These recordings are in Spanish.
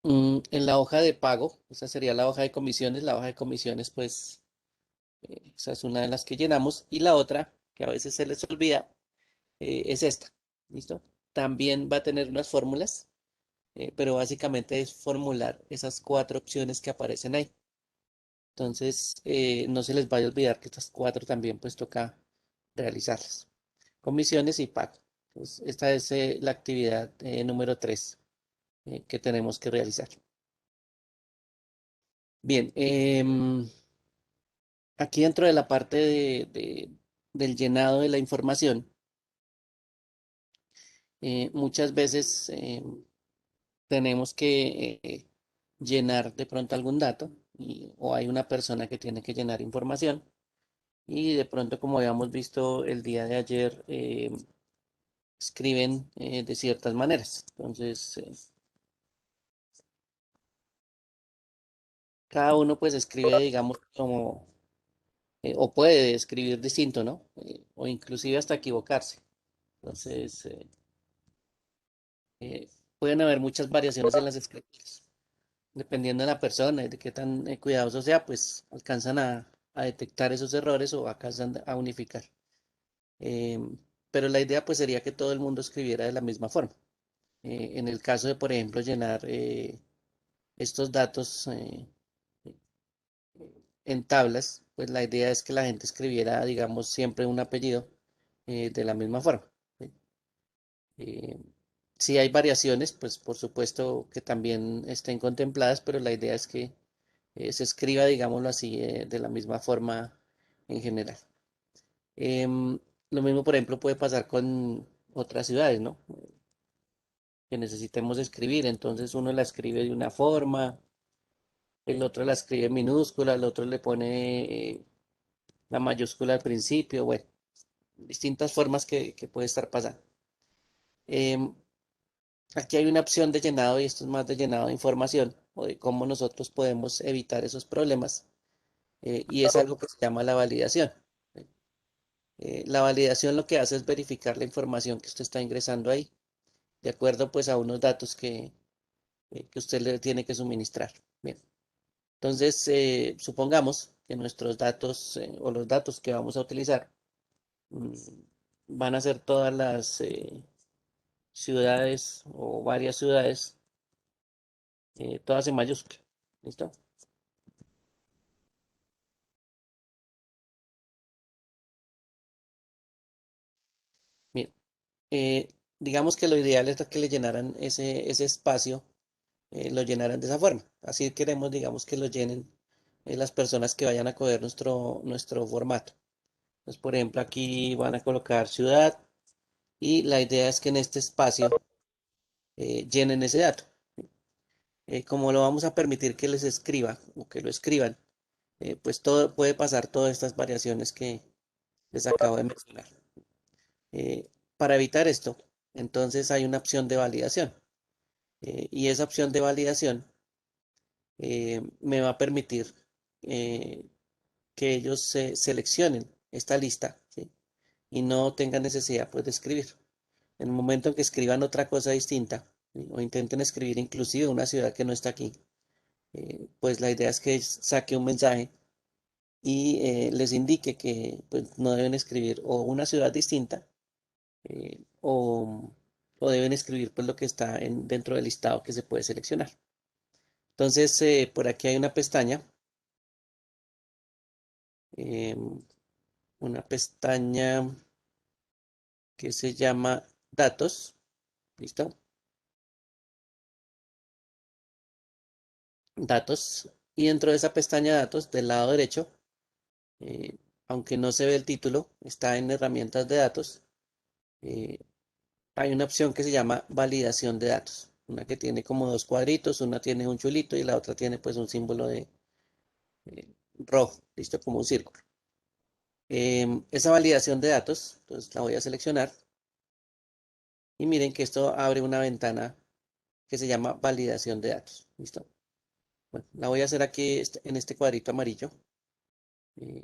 En la hoja de pago, esa sería la hoja de comisiones. La hoja de comisiones, pues, esa es una de las que llenamos. Y la otra, que a veces se les olvida, es esta. ¿Listo? También va a tener unas fórmulas, pero básicamente es formular esas cuatro opciones que aparecen ahí. Entonces, no se les vaya a olvidar que estas cuatro también, pues, toca realizarlas. Comisiones y pago. Entonces, esta es la actividad número 3 que tenemos que realizar. Bien, aquí dentro de la parte del llenado de la información, muchas veces tenemos que llenar de pronto algún dato o hay una persona que tiene que llenar información y de pronto, como habíamos visto el día de ayer, escriben de ciertas maneras. Entonces, cada uno pues escribe, digamos, como, o puede escribir distinto, ¿no? O inclusive hasta equivocarse. Entonces, eh, pueden haber muchas variaciones en las escrituras. Dependiendo de la persona y de qué tan cuidadoso sea, pues alcanzan a detectar esos errores o alcanzan a unificar. Pero la idea pues sería que todo el mundo escribiera de la misma forma. En el caso de, por ejemplo, llenar estos datos en tablas, pues la idea es que la gente escribiera, digamos, siempre un apellido de la misma forma. ¿Sí? Eh, si hay variaciones, pues por supuesto que también estén contempladas, pero la idea es que se escriba, digámoslo así, de la misma forma en general. Lo mismo, por ejemplo, puede pasar con otras ciudades, ¿no? Que necesitemos escribir, entonces uno la escribe de una forma, el otro la escribe en minúscula, el otro le pone la mayúscula al principio, bueno, distintas formas que puede estar pasando. Em, Aquí hay una opción de llenado y esto es más de llenado de información o de cómo nosotros podemos evitar esos problemas y es algo que se llama la validación. La validación lo que hace es verificar la información que usted está ingresando ahí, de acuerdo pues a unos datos que usted le tiene que suministrar. Bien, entonces supongamos que nuestros datos o los datos que vamos a utilizar mm, van a ser todas las ciudades o varias ciudades, todas en mayúscula. ¿Listo? Bien, eh, digamos que lo ideal es que le llenaran ese espacio, lo llenaran de esa forma. Así queremos, digamos, que lo llenen las personas que vayan a coger nuestro formato. Entonces, por ejemplo, aquí van a colocar ciudad y la idea es que en este espacio llenen ese dato. Como lo vamos a permitir que les escriba o que lo escriban, pues todo puede pasar todas estas variaciones que les acabo de mencionar. Para evitar esto, entonces hay una opción de validación y esa opción de validación me va a permitir eh, que ellos se seleccionen esta lista, ¿sí? Y no tengan necesidad pues de escribir. En el momento en que escriban otra cosa distinta, ¿sí? O intenten escribir inclusive una ciudad que no está aquí, pues la idea es que saque un mensaje y les indique que pues, no deben escribir o una ciudad distinta o deben escribir pues lo que está dentro del listado que se puede seleccionar. Entonces, por aquí hay em, una pestaña que se llama Datos, ¿listo? Datos. Y dentro de esa pestaña Datos, del lado derecho, eh, aunque no se ve el título, está en Herramientas de Datos. eh, Hay una opción que se llama Validación de Datos. Una que tiene como dos cuadritos, una tiene un chulito y la otra tiene pues un símbolo de eh, rojo, ¿listo? Como un círculo. Esa validación de datos, entonces la voy a seleccionar y miren que esto abre una ventana que se llama validación de datos. ¿Listo? Bueno, la voy a hacer aquí en este cuadrito amarillo eh,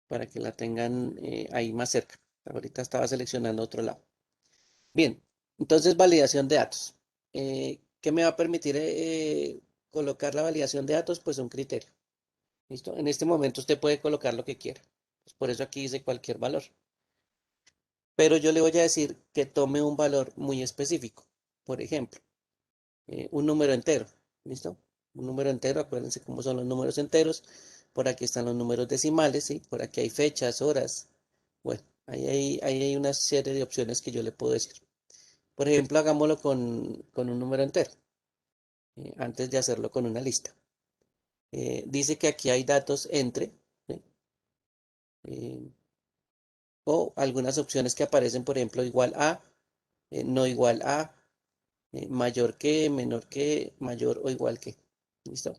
para que la tengan ahí más cerca. Ahorita estaba seleccionando otro lado. Bien, entonces validación de datos. ¿Qué me va a permitir colocar la validación de datos? Pues un criterio. ¿Listo? En este momento usted puede colocar lo que quiera. Pues por eso aquí dice cualquier valor. Pero yo le voy a decir que tome un valor muy específico. Por ejemplo, un número entero. ¿Listo? Un número entero, acuérdense cómo son los números enteros. Por aquí están los números decimales, ¿sí? Por aquí hay fechas, horas. Bueno, ahí hay una serie de opciones que yo le puedo decir. Por ejemplo, hagámoslo con un número entero, antes de hacerlo con una lista. Dice que aquí hay datos entre, ¿sí? Eh, o algunas opciones que aparecen, por ejemplo, igual a, no igual a, mayor que, menor que, mayor o igual que. ¿Listo?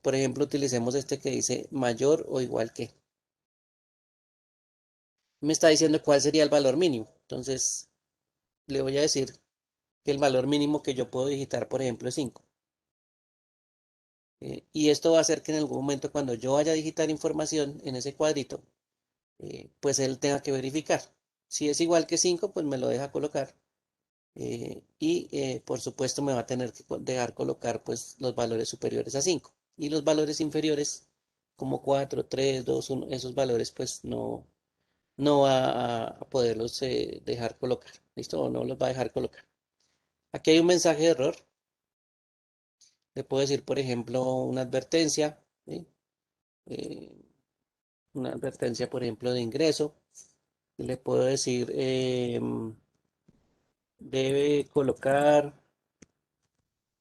Por ejemplo, utilicemos este que dice mayor o igual que. Me está diciendo cuál sería el valor mínimo. Entonces, le voy a decir que el valor mínimo que yo puedo digitar, por ejemplo, es 5. Y esto va a hacer que en algún momento cuando yo vaya a digitar información en ese cuadrito, pues él tenga que verificar. Si es igual que 5 pues me lo deja colocar. Por supuesto me va a tener que dejar colocar pues los valores superiores a 5. Y los valores inferiores, como 4 3 2 1 esos valores pues no va a poderlos dejar colocar. ¿Listo? O no los va a dejar colocar. Aquí hay un mensaje de error. Le puedo decir, por ejemplo, una advertencia, ¿sí? Eh, una advertencia, por ejemplo, de ingreso. Le puedo decir, debe colocar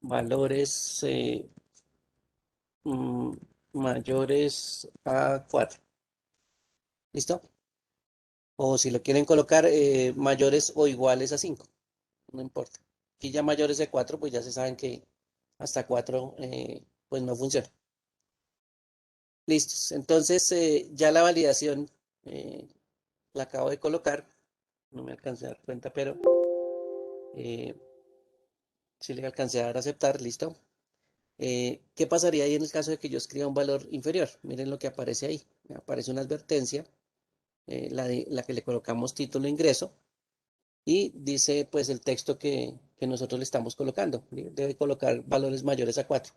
valores mm, mayores a 4. ¿Listo? O si lo quieren colocar mayores o iguales a 5. No importa. Aquí ya mayores de 4, pues ya se saben que hasta 4 pues no funciona. Listos. Entonces ya la validación eh, la acabo de colocar. No me alcancé a dar cuenta, pero eh, sí le alcancé a dar a aceptar. Listo. ¿Qué pasaría ahí en el caso de que yo escriba un valor inferior? Miren lo que aparece ahí. Me aparece una advertencia, la que le colocamos título ingreso, y dice pues el texto que nosotros le estamos colocando. Debe colocar valores mayores a 4.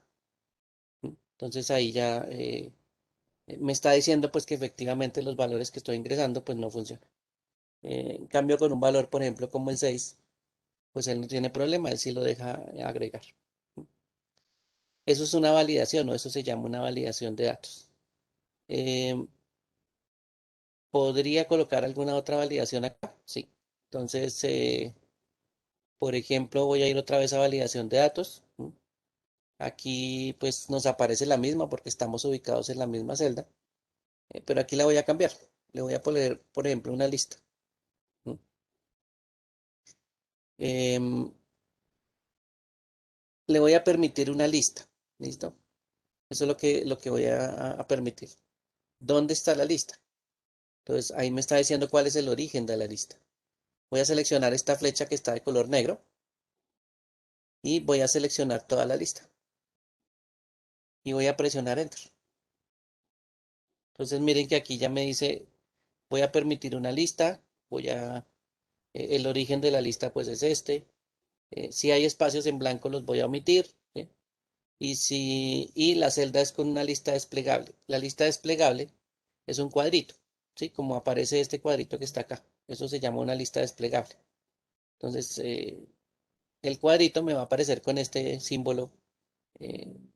Entonces ahí ya me está diciendo pues que efectivamente los valores que estoy ingresando pues no funcionan. En cambio con un valor, por ejemplo, como el 6, pues él no tiene problema, él sí lo deja agregar. Eso es una validación, o eso se llama una validación de datos. Em, ¿Podría colocar alguna otra validación acá? Sí. Entonces, por ejemplo, voy a ir otra vez a validación de datos. Aquí pues nos aparece la misma porque estamos ubicados en la misma celda, pero aquí la voy a cambiar. Le voy a poner, por ejemplo, una lista. ¿Mm? Em, Le voy a permitir una lista. ¿Listo? Eso es lo que voy a permitir. ¿Dónde está la lista? Entonces ahí me está diciendo cuál es el origen de la lista. Voy a seleccionar esta flecha que está de color negro y voy a seleccionar toda la lista y voy a presionar Enter. Entonces miren que aquí ya me dice, voy a permitir una lista, el origen de la lista pues es este. Si hay espacios en blanco los voy a omitir. ¿Sí? Y la celda es con una lista desplegable. La lista desplegable es un cuadrito, ¿sí? Como aparece este cuadrito que está acá. Eso se llama una lista desplegable. Entonces, el cuadrito me va a aparecer con este símbolo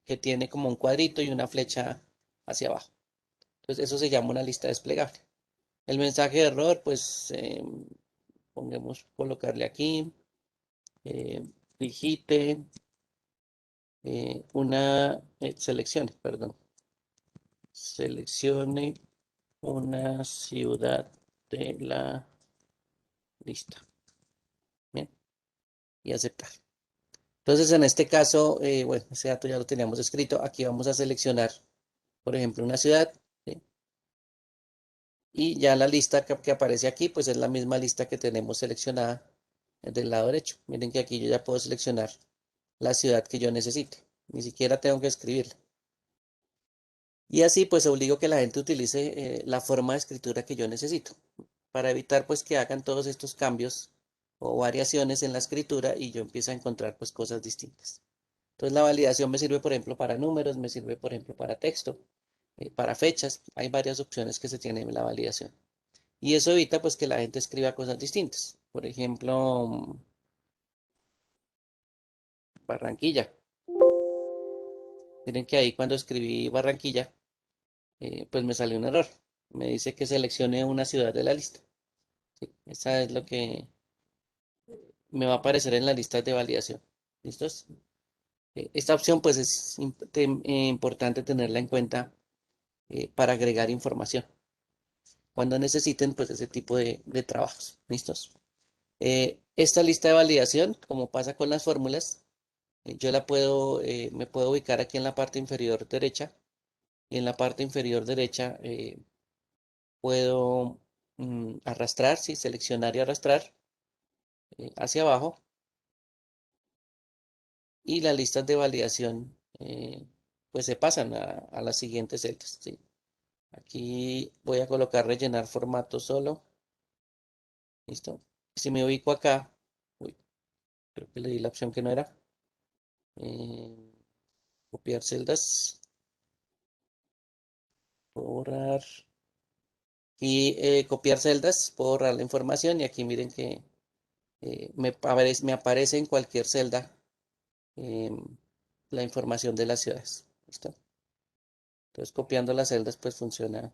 que tiene como un cuadrito y una flecha hacia abajo. Entonces, eso se llama una lista desplegable. El mensaje de error, pues, colocarle aquí, digite seleccione, perdón, seleccione una ciudad de la lista. Bien, y aceptar. Entonces, en este caso, bueno, ese dato ya lo teníamos escrito. Aquí vamos a seleccionar, por ejemplo, una ciudad. ¿Sí? Y ya la lista que aparece aquí, pues es la misma lista que tenemos seleccionada del lado derecho. Miren que aquí yo ya puedo seleccionar la ciudad que yo necesite. Ni siquiera tengo que escribirla. Y así pues obligo que la gente utilice la forma de escritura que yo necesito para evitar pues que hagan todos estos cambios o variaciones en la escritura y yo empiezo a encontrar pues cosas distintas. Entonces la validación me sirve, por ejemplo, para números, me sirve, por ejemplo, para texto, para fechas. Hay varias opciones que se tienen en la validación. Y eso evita pues que la gente escriba cosas distintas. Por ejemplo, Barranquilla. Miren que ahí cuando escribí Barranquilla, pues me salió un error. Me dice que seleccione una ciudad de la lista. Sí, esa es lo que me va a aparecer en la lista de validación. ¿Listos? Esta opción pues es importante tenerla en cuenta para agregar información cuando necesiten pues ese tipo de trabajos. ¿Listos? Esta lista de validación, como pasa con las fórmulas, yo me puedo ubicar aquí en la parte inferior derecha y en la parte inferior derecha puedo arrastrar, sí, seleccionar y arrastrar hacia abajo y las listas de validación pues se pasan a las siguientes celdas, ¿sí? Aquí voy a colocar rellenar formato solo. Listo. Si me ubico acá, uy, creo que le di la opción que no era. eh, copiar celdas, borrar y copiar celdas, puedo borrar la información y aquí miren que me aparece en cualquier celda em, la información de las ciudades. ¿Listo? Entonces copiando las celdas pues funciona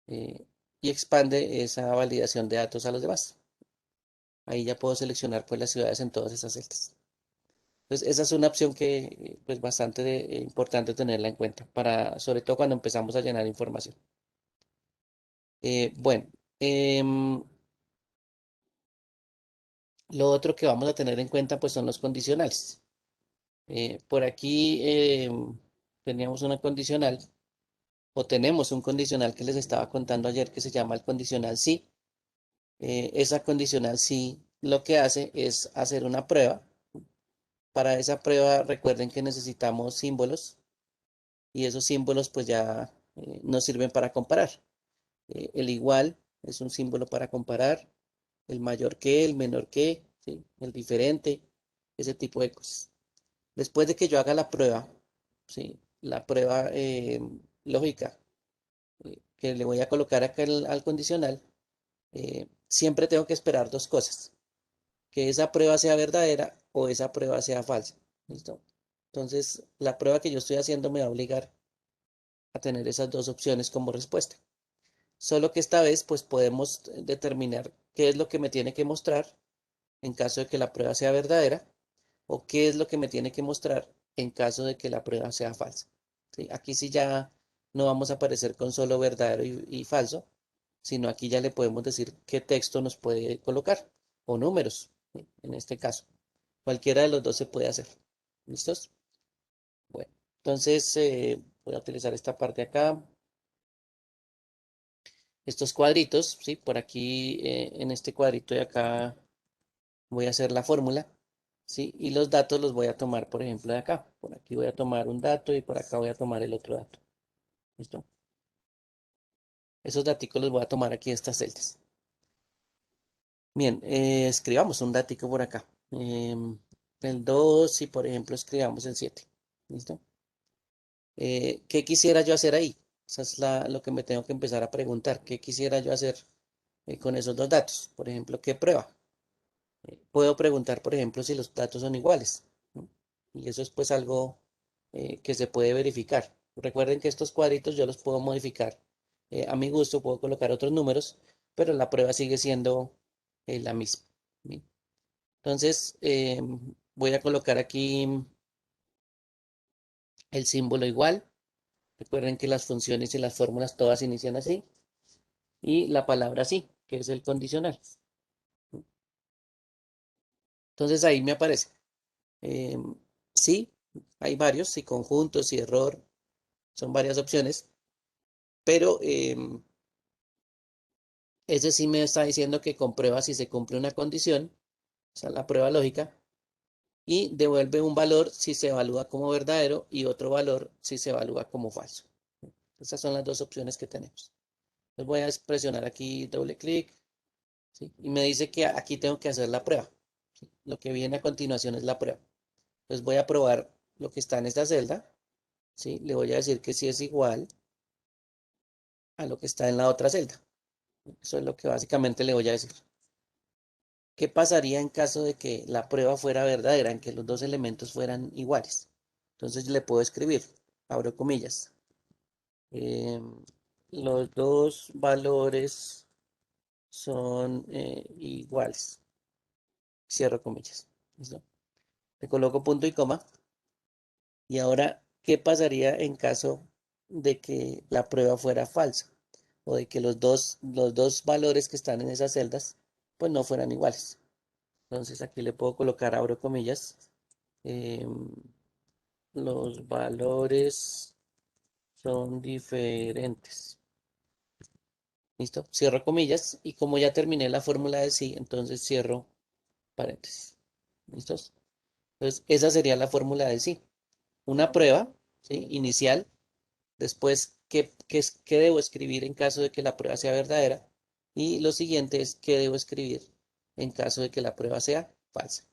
eh, y expande esa validación de datos a los demás. Ahí ya puedo seleccionar pues las ciudades en todas esas celdas. Entonces esa es una opción que pues bastante importante tenerla en cuenta para sobre todo cuando empezamos a llenar información. Bueno, em, lo otro que vamos a tener en cuenta pues son los condicionales. Por aquí teníamos una condicional o tenemos un condicional que les estaba contando ayer que se llama el condicional sí. Esa condicional sí lo que hace es hacer una prueba. Para esa prueba recuerden que necesitamos símbolos y esos símbolos pues ya nos sirven para comparar. El igual es un símbolo para comparar, el mayor que, el menor que, ¿sí? El diferente, ese tipo de cosas. Después de que yo haga la prueba, ¿sí? La prueba lógica que le voy a colocar acá al condicional, siempre tengo que esperar dos cosas, que esa prueba sea verdadera o esa prueba sea falsa. ¿Listo? Entonces, la prueba que yo estoy haciendo me va a obligar a tener esas dos opciones como respuesta. Solo que esta vez, pues podemos determinar qué es lo que me tiene que mostrar en caso de que la prueba sea verdadera o qué es lo que me tiene que mostrar en caso de que la prueba sea falsa. ¿Sí? Aquí sí ya no vamos a aparecer con solo verdadero y falso, sino aquí ya le podemos decir qué texto nos puede colocar o números, ¿sí? En este caso. Cualquiera de los dos se puede hacer. ¿Listos? Bueno, entonces voy a utilizar esta parte acá. Estos cuadritos, ¿sí? Por aquí en este cuadrito de acá voy a hacer la fórmula, ¿sí? Y los datos los voy a tomar, por ejemplo, de acá. Por aquí voy a tomar un dato y por acá voy a tomar el otro dato. ¿Listo? Esos datos los voy a tomar aquí de estas celdas. Bien, escribamos un datico por acá. El 2 y, por ejemplo, escribamos el 7. ¿Listo? ¿Qué quisiera yo hacer ahí? Eso es lo que me tengo que empezar a preguntar. ¿Qué quisiera yo hacer con esos dos datos? Por ejemplo, ¿qué prueba? Puedo preguntar, por ejemplo, si los datos son iguales, ¿no? Y eso es pues algo que se puede verificar. Recuerden que estos cuadritos yo los puedo modificar a mi gusto, puedo colocar otros números, pero la prueba sigue siendo la misma. ¿Sí? Entonces, voy a colocar aquí el símbolo igual. Recuerden que las funciones y las fórmulas todas inician así. Y la palabra sí, que es el condicional. Entonces ahí me aparece. Sí, hay varios, sí, conjuntos y error, son varias opciones, pero ese sí me está diciendo que comprueba si se cumple una condición, o sea, la prueba lógica, y devuelve un valor si se evalúa como verdadero y otro valor si se evalúa como falso. Esas son las dos opciones que tenemos. Les voy a presionar aquí doble clic, ¿sí? Y me dice que aquí tengo que hacer la prueba, ¿sí? Lo que viene a continuación es la prueba. Entonces voy a probar lo que está en esta celda, ¿sí? Le voy a decir que sí es igual a lo que está en la otra celda. Eso es lo que básicamente le voy a decir. ¿Qué pasaría en caso de que la prueba fuera verdadera, en que los dos elementos fueran iguales? Entonces le puedo escribir, abro comillas, em, los dos valores son iguales, cierro comillas. ¿Listo? Le coloco punto y coma. Y ahora, ¿qué pasaría en caso de que la prueba fuera falsa? O de que los dos valores que están en esas celdas, pues no fueran iguales. Entonces aquí le puedo colocar, abro comillas, em, los valores son diferentes. ¿Listo? Cierro comillas y como ya terminé la fórmula de sí, entonces cierro paréntesis. ¿Listos? Entonces, esa sería la fórmula de sí. Una prueba, ¿sí? Inicial. Después, ¿qué debo escribir en caso de que la prueba sea verdadera? Y lo siguiente es, ¿qué debo escribir en caso de que la prueba sea falsa?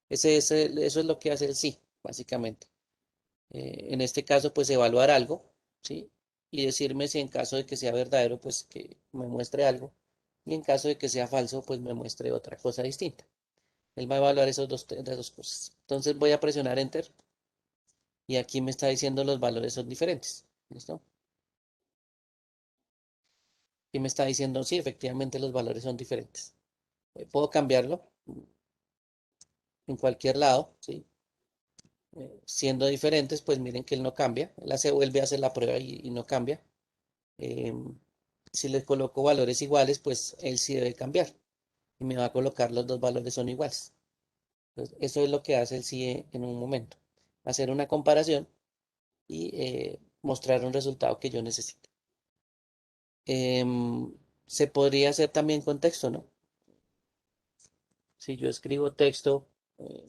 Eso es lo que hace el sí, básicamente. En este caso, pues evaluar algo, ¿sí? Y decirme si en caso de que sea verdadero, pues que me muestre algo. Y en caso de que sea falso, pues me muestre otra cosa distinta. Él va a evaluar esas dos cosas. Entonces voy a presionar Enter y aquí me está diciendo los valores son diferentes. ¿Listo? Y me está diciendo, sí, efectivamente los valores son diferentes. Puedo cambiarlo en cualquier lado, ¿sí? Siendo diferentes, pues miren que él no cambia. Él vuelve a hacer la prueba y no cambia. Em, si le coloco valores iguales, pues él sí debe cambiar. Y me va a colocar los dos valores son iguales. Entonces, eso es lo que hace el sí en un momento. Hacer una comparación y mostrar un resultado que yo necesito. Se podría hacer también con texto, ¿no? Si yo escribo texto eh,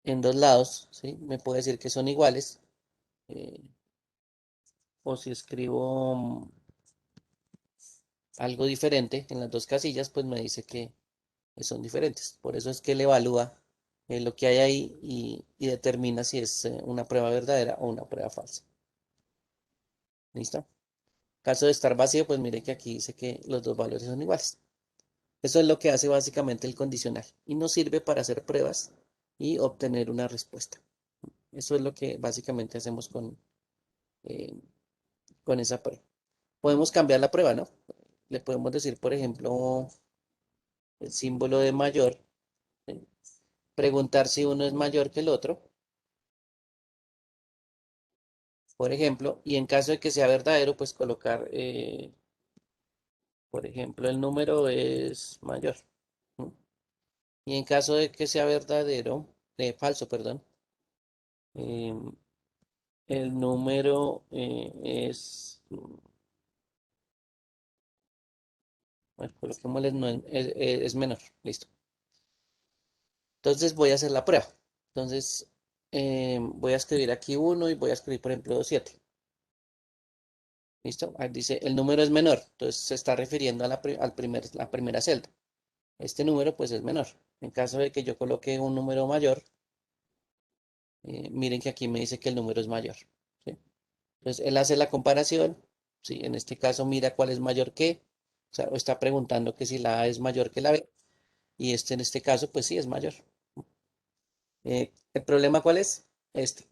en dos lados, ¿sí? Me puede decir que son iguales. eh, o si escribo algo diferente en las dos casillas, pues me dice que son diferentes. Por eso es que él evalúa lo que hay ahí y determina si es una prueba verdadera o una prueba falsa. ¿Listo? Caso de estar vacío, pues mire que aquí dice que los dos valores son iguales. Eso es lo que hace básicamente el condicional y nos sirve para hacer pruebas y obtener una respuesta. Eso es lo que básicamente hacemos eh, con esa prueba. Podemos cambiar la prueba, ¿no? Le podemos decir, por ejemplo, el símbolo de mayor, ¿sí? Preguntar si uno es mayor que el otro, por ejemplo, y en caso de que sea verdadero, pues colocar, por ejemplo, el número es mayor. ¿No? Y en caso de que sea verdadero, falso, perdón, em, el número bueno, coloquémosle es menor, listo. Entonces voy a hacer la prueba. Entonces voy a escribir aquí uno y voy a escribir, por ejemplo, 7. ¿Listo? Ahí dice, el número es menor. Entonces se está refiriendo a la primera celda. Este número pues es menor. En caso de que yo coloque un número mayor, miren que aquí me dice que el número es mayor. ¿Sí? Entonces él hace la comparación. ¿Sí? En este caso mira cuál es mayor que. O sea, está preguntando que si la A es mayor que la B. Y este en este caso pues sí es mayor. ¿El problema cuál es? Este.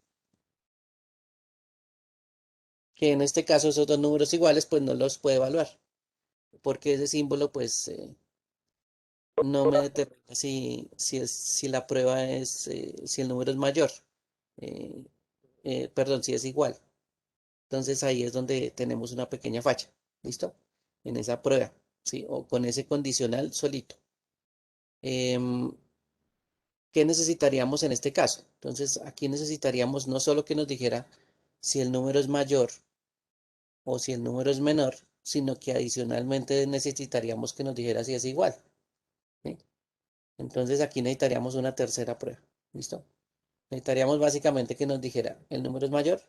Que en este caso esos dos números iguales pues no los puede evaluar. Porque ese símbolo pues no me determina si la prueba si el número es mayor. Eh, perdón, si es igual. Entonces ahí es donde tenemos una pequeña falla. ¿Listo? En esa prueba, ¿sí? O con ese condicional solito. Em, ¿Qué necesitaríamos en este caso? Entonces aquí necesitaríamos no solo que nos dijera si el número es mayor o si el número es menor, sino que adicionalmente necesitaríamos que nos dijera si es igual. ¿Sí? Entonces aquí necesitaríamos una tercera prueba. ¿Listo? Necesitaríamos básicamente que nos dijera el número es mayor,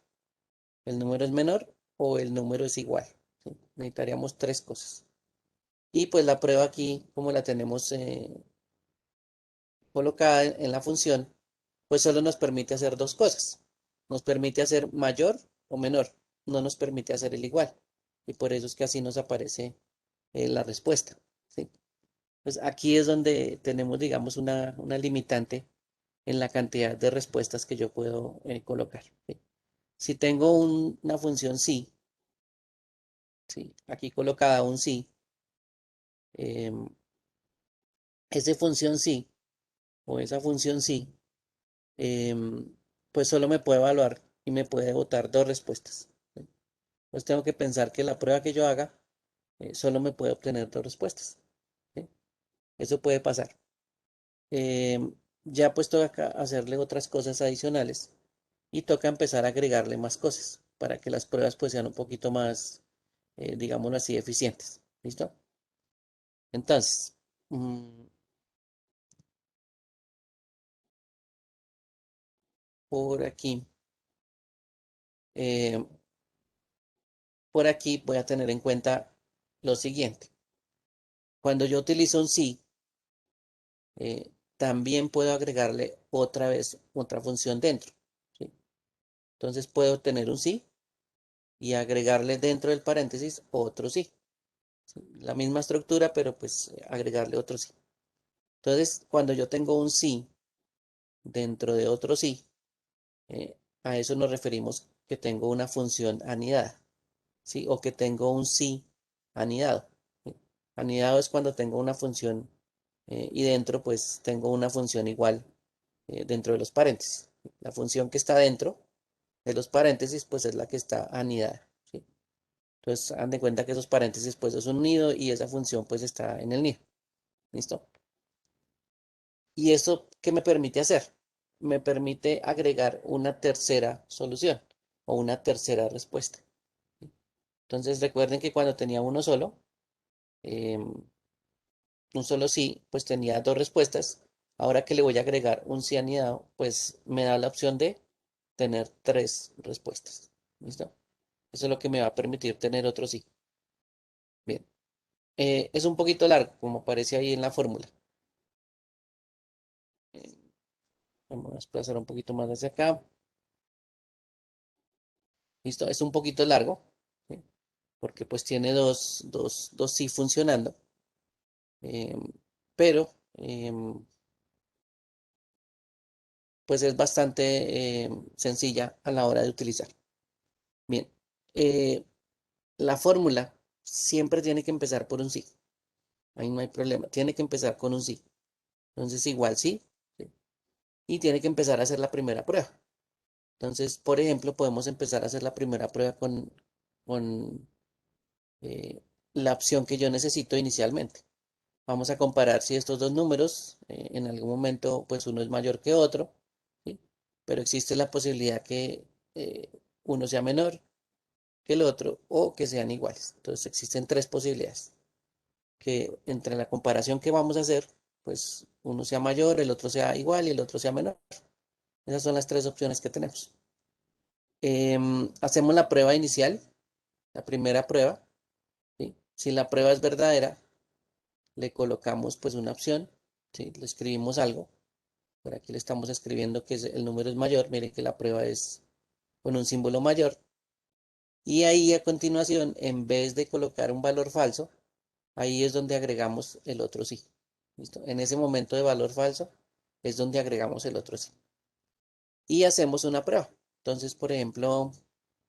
el número es menor o el número es igual. ¿Sí? Necesitaríamos tres cosas. Y pues la prueba aquí, como la tenemos colocada en la función, pues solo nos permite hacer dos cosas. Nos permite hacer mayor o menor, no nos permite hacer el igual. Y por eso es que así nos aparece la respuesta, ¿sí? Pues aquí es donde tenemos, digamos, una limitante en la cantidad de respuestas que yo puedo colocar, ¿sí? Si tengo una función sí, ¿sí? Aquí colocada un sí, em, esa función sí o esa función sí, pues solo me puede evaluar y me puede botar dos respuestas, ¿sí? Pues tengo que pensar que la prueba que yo haga solo me puede obtener dos respuestas, ¿sí? Eso puede pasar. Ya pues toca hacerle otras cosas adicionales y toca empezar a agregarle más cosas para que las pruebas pues sean un poquito más, digámoslo así, eficientes. ¿Listo? Entonces, mm, por aquí, eh, por aquí voy a tener en cuenta lo siguiente. Cuando yo utilizo un sí, también puedo agregarle otra vez otra función dentro, ¿sí? Entonces puedo tener un sí y agregarle dentro del paréntesis otro sí, ¿sí? La misma estructura, pero pues agregarle otro sí. Entonces, cuando yo tengo un sí dentro de otro sí, a eso nos referimos que tengo una función anidada, ¿sí? O que tengo un sí anidado, ¿sí? Anidado es cuando tengo una función y dentro pues tengo una función igual dentro de los paréntesis. La función que está dentro de los paréntesis pues es la que está anidada, ¿sí? Entonces, haz de cuenta que esos paréntesis pues es un nido y esa función pues está en el nido. ¿Listo? ¿Y eso qué me permite hacer? Me permite agregar una tercera solución o una tercera respuesta. Entonces recuerden que cuando tenía uno solo, em, un solo sí, pues tenía dos respuestas. Ahora que le voy a agregar un sí anidado, pues me da la opción de tener tres respuestas. ¿Listo? Eso es lo que me va a permitir tener otro sí. Bien. Es un poquito largo, como aparece ahí en la fórmula. Eh, Vamos a desplazar un poquito más hacia acá. ¿Listo? Es un poquito largo, ¿sí? Porque pues tiene dos sí funcionando, em, pero pues es bastante sencilla a la hora de utilizar. Bien, eh, la fórmula siempre tiene que empezar por un sí, ahí no hay problema, tiene que empezar con un sí. Entonces igual sí, ¿sí? Y tiene que empezar a hacer la primera prueba. Entonces, por ejemplo, podemos empezar a hacer la primera prueba con la opción que yo necesito inicialmente. Vamos a comparar si estos dos números en algún momento pues uno es mayor que otro, ¿sí? Pero existe la posibilidad que uno sea menor que el otro o que sean iguales. Entonces existen tres posibilidades, que entre la comparación que vamos a hacer, pues uno sea mayor, el otro sea igual y el otro sea menor. Esas son las tres opciones que tenemos. Hacemos la prueba inicial, la primera prueba, ¿sí? Si la prueba es verdadera, le colocamos pues una opción, ¿sí? Le escribimos algo. Por aquí le estamos escribiendo que el número es mayor. Miren que la prueba es con un símbolo mayor. Y ahí a continuación, en vez de colocar un valor falso, ahí es donde agregamos el otro sí. ¿Listo? En ese momento de valor falso es donde agregamos el otro sí. Y hacemos una prueba. Entonces, por ejemplo,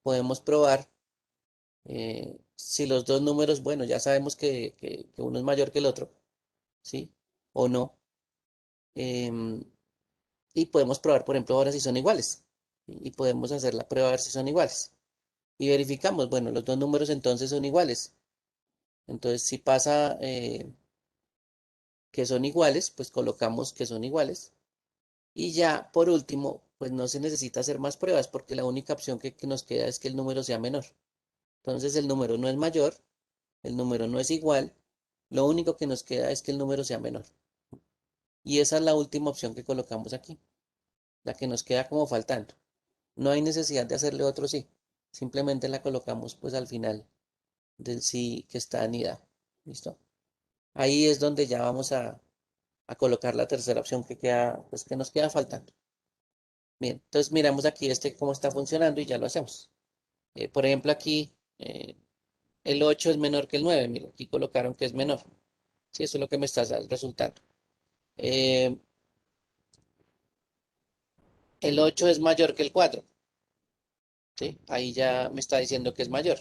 podemos probar si los dos números, bueno, ya sabemos que uno es mayor que el otro, ¿sí? O no. Em, y podemos probar, por ejemplo, ahora si son iguales. Y podemos hacer la prueba a ver si son iguales. Y verificamos, bueno, los dos números entonces son iguales. Entonces, si pasa que son iguales, pues colocamos que son iguales. Y ya, por último, pues no se necesita hacer más pruebas porque la única opción que nos queda es que el número sea menor. Entonces, el número no es mayor, el número no es igual. Lo único que nos queda es que el número sea menor. Y esa es la última opción que colocamos aquí, la que nos queda como faltando. No hay necesidad de hacerle otro sí. Simplemente la colocamos pues al final del sí que está anidado. ¿Listo? Ahí es donde ya vamos a colocar la tercera opción que queda, pues que nos queda faltando. Bien, entonces miramos aquí cómo está funcionando y ya lo hacemos. Por ejemplo, aquí el 8 es menor que el 9. Mira, aquí colocaron que es menor. Sí, eso es lo que me está resultando. Eh, el 8 es mayor que el 4. ¿Sí? Ahí ya me está diciendo que es mayor.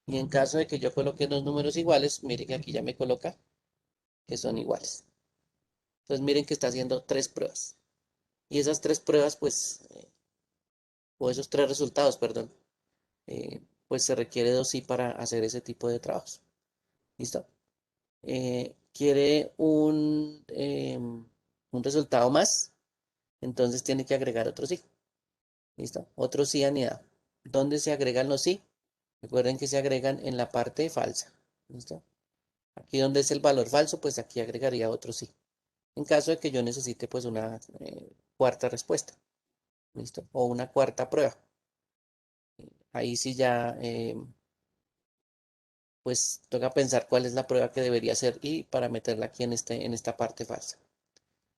Y en caso de que yo coloque dos números iguales, mire que aquí ya me coloca que son iguales. Entonces miren que está haciendo tres pruebas. Y esas tres pruebas, pues, o esos tres resultados, perdón, pues se requiere dos sí para hacer ese tipo de trabajos. ¿Listo? Quiere un resultado más, entonces tiene que agregar otro sí. ¿Listo? Otro sí anidado. ¿Dónde se agregan los sí? Recuerden que se agregan en la parte falsa. ¿Listo? Aquí donde es el valor falso, pues aquí agregaría otro sí. En caso de que yo necesite pues una cuarta respuesta. ¿Listo? O una cuarta prueba. Ahí sí ya pues toca pensar cuál es la prueba que debería hacer y para meterla aquí en esta parte falsa.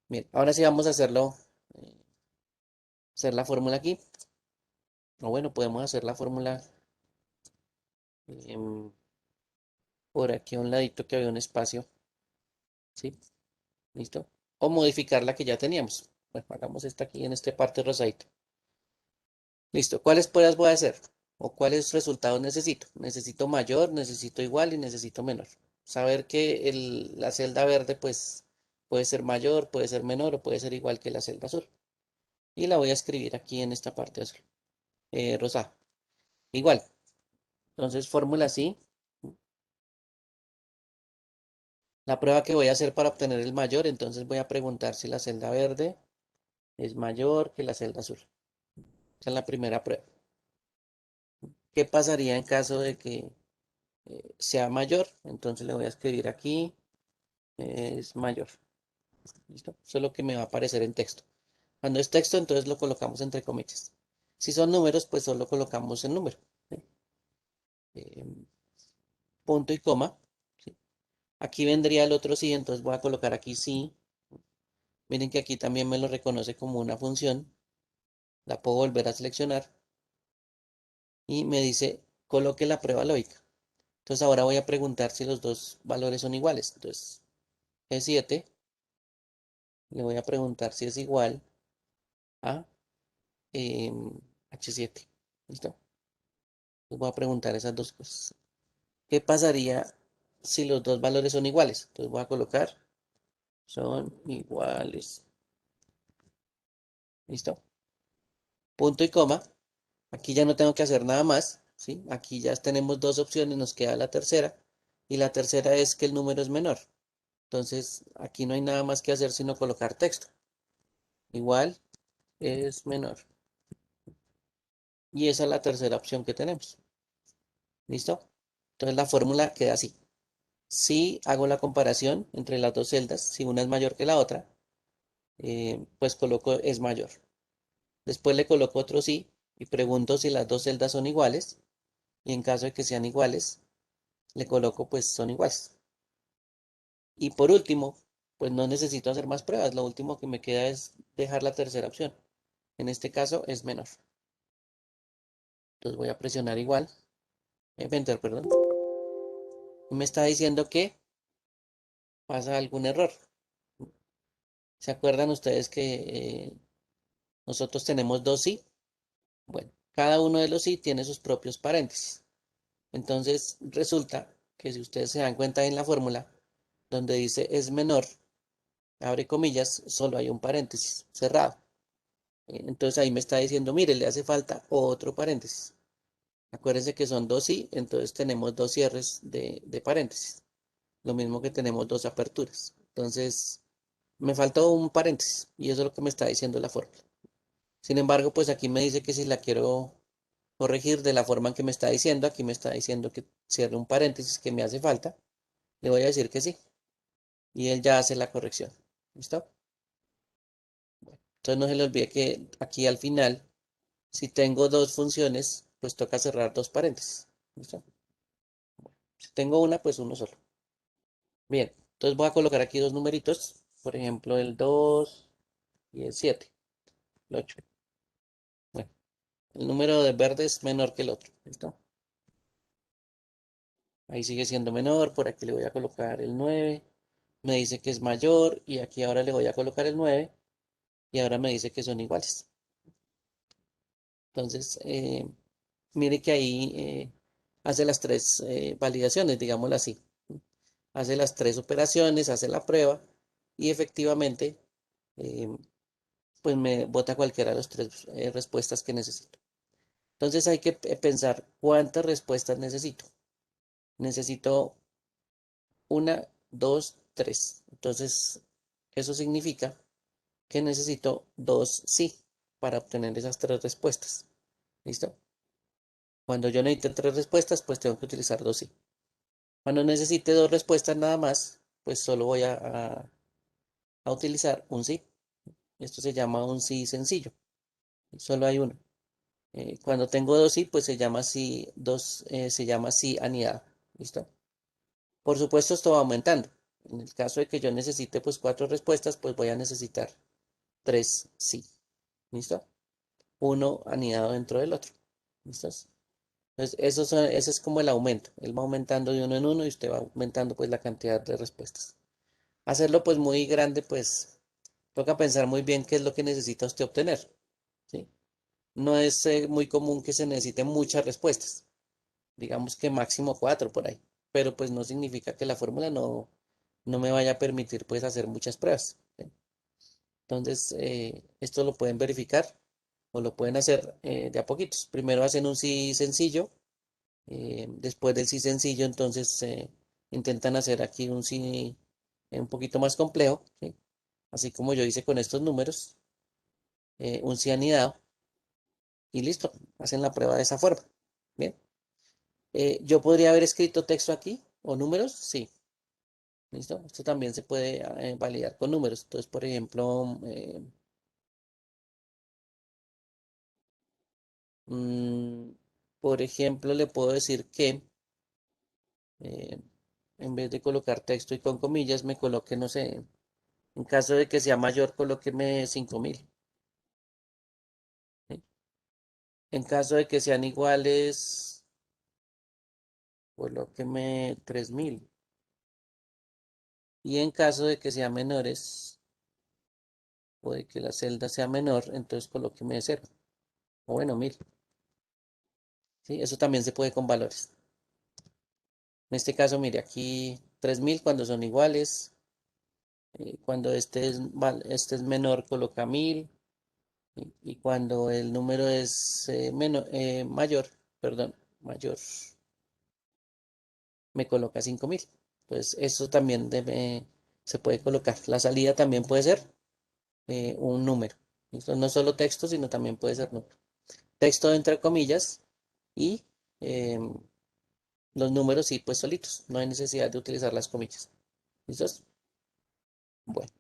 Bien, ahora sí vamos a eh, hacer la fórmula aquí. O bueno, podemos hacer la fórmula em, por aquí a un ladito que había un espacio. ¿Sí? ¿Listo? O modificar la que ya teníamos. Bueno, hagamos esta aquí en esta parte rosadito. Listo. ¿Cuáles pruebas voy a hacer? ¿O cuáles resultados necesito? Necesito mayor, necesito igual y necesito menor. Saber que la celda verde pues puede ser mayor, puede ser menor o puede ser igual que la celda azul. Y la voy a escribir aquí en esta parte azul, rosada. Igual. Entonces, fórmula así. La prueba que voy a hacer para obtener el mayor, entonces voy a preguntar si la celda verde es mayor que la celda azul. Esa es la primera prueba. ¿Qué pasaría en caso de que sea mayor? Entonces le voy a escribir aquí, es mayor. ¿Listo? Eso es lo que me va a aparecer en texto. Cuando es texto, entonces lo colocamos entre comillas. Si son números, pues solo colocamos el número. ¿Sí? Eh, Punto y coma. ¿Sí? Aquí vendría el otro sí, entonces voy a colocar aquí sí. Miren que aquí también me lo reconoce como una función. La puedo volver a seleccionar y me dice coloque la prueba lógica. Entonces ahora voy a preguntar si los dos valores son iguales. Entonces, G7, le voy a preguntar si es igual a H7. ¿Listo? Les voy a preguntar esas dos cosas. ¿Qué pasaría si los dos valores son iguales? Entonces voy a colocar son iguales. ¿Listo? Punto y coma. Aquí ya no tengo que hacer nada más. ¿Sí? Aquí ya tenemos dos opciones, nos queda la tercera. Y la tercera es que el número es menor. Entonces, aquí no hay nada más que hacer sino colocar texto. Igual es menor. Y esa es la tercera opción que tenemos. ¿Listo? Entonces la fórmula queda así. Si hago la comparación entre las dos celdas, si una es mayor que la otra, pues coloco es mayor. Después le coloco otro sí y pregunto si las dos celdas son iguales. Y en caso de que sean iguales, le coloco pues son iguales. Y por último, pues no necesito hacer más pruebas. Lo último que me queda es dejar la tercera opción. En este caso es menor. Entonces voy a presionar igual, enter, perdón. Y me está diciendo que pasa algún error. ¿Se acuerdan ustedes que nosotros tenemos dos sí? Bueno, cada uno de los sí tiene sus propios paréntesis. Entonces resulta que si ustedes se dan cuenta en la fórmula, donde dice es menor, abre comillas, solo hay un paréntesis cerrado. Entonces ahí me está diciendo, mire, le hace falta otro paréntesis. Acuérdense que son dos sí, entonces tenemos dos cierres de paréntesis. Lo mismo que tenemos dos aperturas. Entonces, me faltó un paréntesis y eso es lo que me está diciendo la fórmula. Sin embargo, pues aquí me dice que si la quiero corregir de la forma en que me está diciendo, aquí me está diciendo que cierre un paréntesis que me hace falta, le voy a decir que sí. Y él ya hace la corrección. ¿Listo? Entonces no se le olvide que aquí al final, si tengo dos funciones, pues toca cerrar dos paréntesis. ¿Listo? Si tengo una, pues uno solo. Bien, entonces voy a colocar aquí dos numeritos, por ejemplo, el 2 y el 7, el 8. Bueno, el número de verde es menor que el otro, ¿listo? Ahí sigue siendo menor, por aquí le voy a colocar el 9, me dice que es mayor y aquí ahora le voy a colocar el 9 y ahora me dice que son iguales. Entonces, mire que ahí hace las tres validaciones, digámoslo así. Hace las tres operaciones, hace la prueba y efectivamente, eh, pues me bota cualquiera de las tres respuestas que necesito. Entonces hay que pensar cuántas respuestas necesito. Necesito una, dos, tres. Entonces, eso significa que necesito dos sí para obtener esas tres respuestas. ¿Listo? Cuando yo necesite tres respuestas, pues tengo que utilizar dos sí. Cuando necesite dos respuestas nada más, pues solo voy a utilizar un sí. Esto se llama un sí sencillo. Solo hay uno. Cuando tengo dos sí, pues se llama sí, se llama sí anidado. ¿Listo? Por supuesto, esto va aumentando. En el caso de que yo necesite pues cuatro respuestas, pues voy a necesitar tres sí. ¿Listo? Uno anidado dentro del otro. ¿Listos? Entonces, ese es como el aumento. Él va aumentando de uno en uno y usted va aumentando pues la cantidad de respuestas. Hacerlo pues muy grande, pues toca pensar muy bien qué es lo que necesita usted obtener. ¿Sí? No es muy común que se necesiten muchas respuestas. Digamos que máximo cuatro por ahí. Pero pues no significa que la fórmula no me vaya a permitir pues hacer muchas pruebas. ¿Sí? Entonces, esto lo pueden verificar o lo pueden hacer de a poquitos. Primero hacen un sí sencillo, después del sí sencillo, entonces intentan hacer aquí un sí un poquito más complejo, ¿sí? Así como yo hice con estos números, un sí anidado y listo, hacen la prueba de esa forma. Bien, yo podría haber escrito texto aquí o números, sí, listo. Esto también se puede validar con números. Entonces, por ejemplo, mm, por ejemplo, le puedo decir que eh, en vez de colocar texto y con comillas, me coloque, no sé, en caso de que sea mayor, colóqueme 5000. ¿Sí? En caso de que sean iguales, colóqueme 3000. Y en caso de que sean menores, o de que la celda sea menor, entonces colóqueme 0. O bueno, 1000. ¿Sí? Eso también se puede con valores. En este caso, mire, aquí 3000 cuando son iguales. Cuando este es menor, coloca 1000. Y cuando el número es mayor, perdón, mayor, me coloca 5000. Entonces, eso también se puede colocar. La salida también puede ser un número. ¿Listo? No solo texto, sino también puede ser número. Texto entre comillas y em, los números sí, pues solitos. No hay necesidad de utilizar las comillas. ¿Listos? Bueno.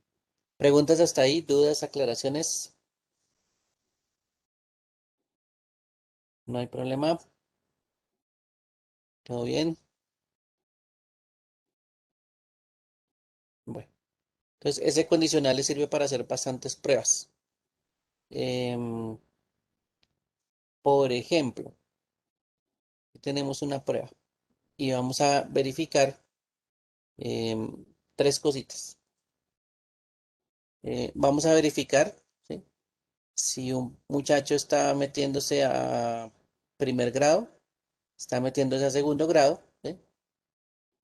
Preguntas hasta ahí, dudas, aclaraciones. No hay problema. ¿Todo bien? Bueno. Entonces, ese condicional le sirve para hacer bastantes pruebas. Em, por ejemplo, tenemos una prueba y vamos a verificar tres cositas. Vamos a verificar, ¿sí? Si un muchacho está metiéndose a primer grado, está metiéndose a segundo grado, ¿sí?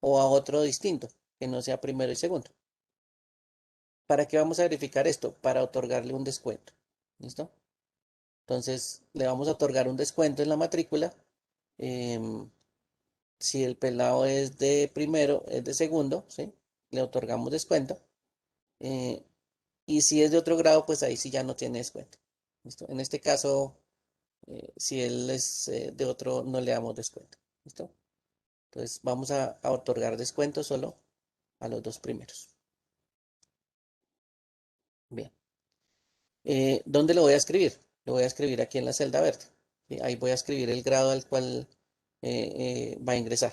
O a otro distinto, que no sea primero y segundo. ¿Para qué vamos a verificar esto? Para otorgarle un descuento. ¿Listo? Entonces, le vamos a otorgar un descuento en la matrícula. em, si el pelado es de primero, es de segundo, ¿sí? Le otorgamos descuento. eh, y si es de otro grado, pues ahí sí ya no tiene descuento. ¿Listo? En este caso, si él es de otro, no le damos descuento. ¿Listo? Entonces, vamos a otorgar descuento solo a los dos primeros. Bien. ¿Dónde lo voy a escribir? Lo voy a escribir aquí en la celda verde. ¿Sí? Ahí voy a escribir el grado al cual va a ingresar.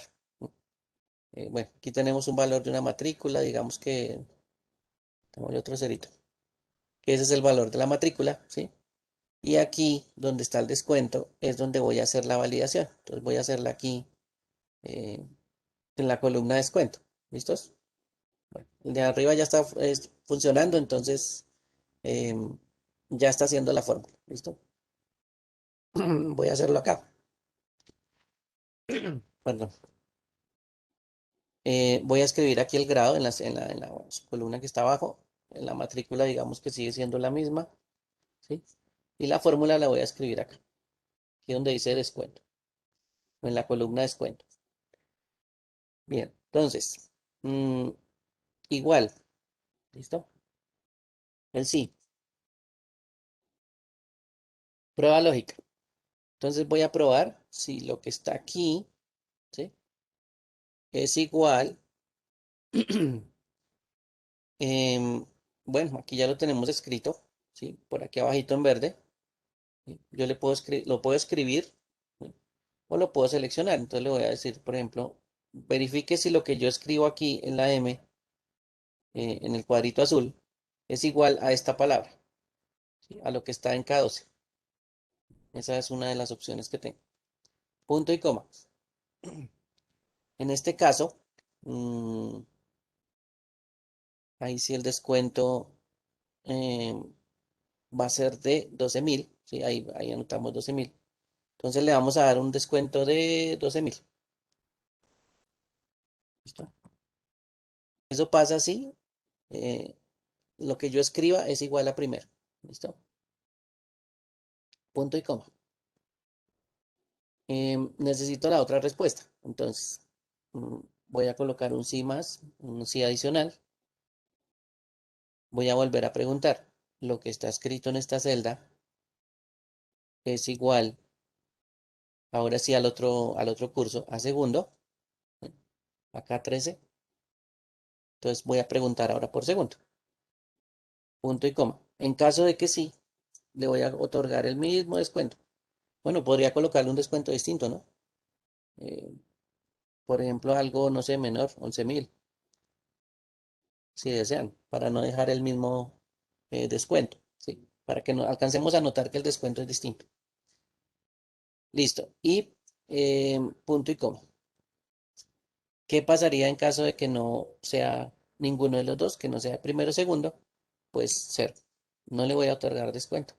Bueno, aquí tenemos un valor de una matrícula, digamos que tengo otro cerito, que ese es el valor de la matrícula, ¿sí? Y aquí, donde está el descuento, es donde voy a hacer la validación. Entonces voy a hacerla aquí eh, en la columna descuento. ¿Listos? Bueno, el de arriba ya está funcionando, entonces em, ya está haciendo la fórmula. ¿Listo? Voy a hacerlo acá. Perdón. Voy a escribir aquí el grado en la columna que está abajo. En la matrícula, digamos que sigue siendo la misma, ¿sí? Y la fórmula la voy a escribir acá, aquí donde dice descuento, o en la columna descuento. Bien, entonces, mm, igual, ¿listo? El sí, prueba lógica. Entonces voy a probar si lo que está aquí, ¿sí? Es igual. Bueno, aquí ya lo tenemos escrito, ¿sí? Por aquí abajito en verde. ¿Sí? Yo le puedo lo puedo escribir, ¿sí? O lo puedo seleccionar. Entonces le voy a decir, por ejemplo, verifique si lo que yo escribo aquí en la M, en el cuadrito azul, es igual a esta palabra, ¿sí? A lo que está en K12. Esa es una de las opciones que tengo. Punto y coma. En este caso, mm, ahí sí el descuento eh, va a ser de 12.000, ¿sí? Ahí anotamos 12.000. Entonces le vamos a dar un descuento de 12.000. ¿Listo? Eso pasa así. eh, lo que yo escriba es igual a primero. ¿Listo? Punto y coma. Necesito la otra respuesta. Entonces, mm, voy a colocar un sí más, un sí adicional. Voy a volver a preguntar. Lo que está escrito en esta celda es igual, ahora sí al otro curso, a segundo. Acá 13. Entonces voy a preguntar ahora por segundo. Punto y coma. En caso de que sí, le voy a otorgar el mismo descuento. Bueno, podría colocarle un descuento distinto, ¿no? Eh, por ejemplo, algo, no sé, menor, 11.000, si desean, para no dejar el mismo descuento, ¿sí? Para que no alcancemos a notar que el descuento es distinto. Listo. Y punto y coma. ¿Qué pasaría en caso de que no sea ninguno de los dos, que no sea primero o segundo? Pues cero. No le voy a otorgar descuento.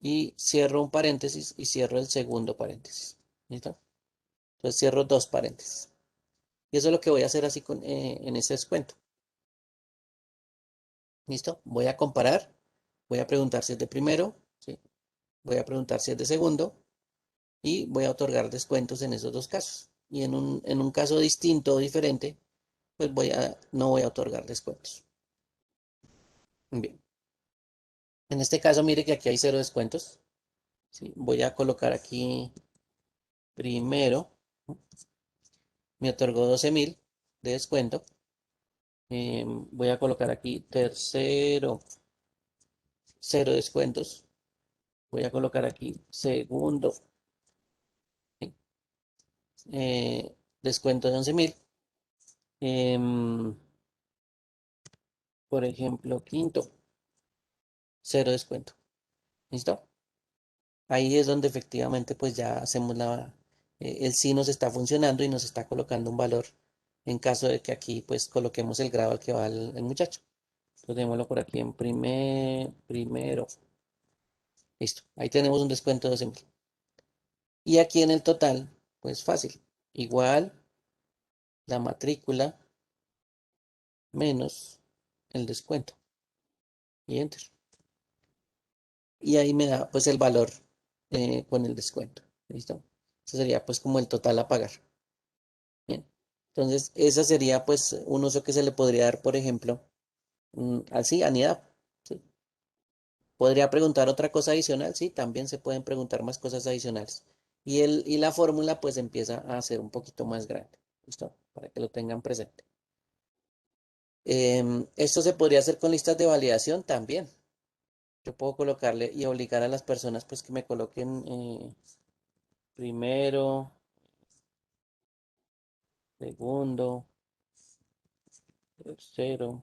Y cierro un paréntesis y cierro el segundo paréntesis. ¿Listo? Entonces cierro dos paréntesis. Y eso es lo que voy a hacer así en ese descuento. ¿Listo? Voy a comparar. Voy a preguntar si es de primero. ¿Sí? Voy a preguntar si es de segundo. Y voy a otorgar descuentos en esos dos casos. Y en un caso distinto o diferente, pues no voy a otorgar descuentos. Bien. En este caso, mire que aquí hay cero descuentos. ¿Sí? Voy a colocar aquí primero. Me otorgó 12.000 de descuento. Voy a colocar aquí tercero, cero descuentos. Voy a colocar aquí segundo, ¿sí? Descuento de 11.000. Em, por ejemplo, quinto, cero descuento. ¿Listo? Ahí es donde efectivamente pues ya hacemos el sí nos está funcionando y nos está colocando un valor en caso de que aquí pues coloquemos el grado al que va el muchacho. Entonces démoslo por aquí en primero. Listo. Ahí tenemos un descuento de 12.000. Y aquí en el total, pues fácil. Igual la matrícula menos el descuento. Y enter. Y ahí me da pues el valor con el descuento. ¿Listo? Eso sería pues como el total a pagar. Bien. Entonces, esa sería pues un uso que se le podría dar, por ejemplo, así, a NIDAP. ¿Sí? Podría preguntar otra cosa adicional, sí, también se pueden preguntar más cosas adicionales. Y la fórmula pues empieza a ser un poquito más grande. ¿Listo? Para que lo tengan presente. Esto se podría hacer con listas de validación también. Yo puedo colocarle y obligar a las personas pues que me coloquen primero, segundo, tercero,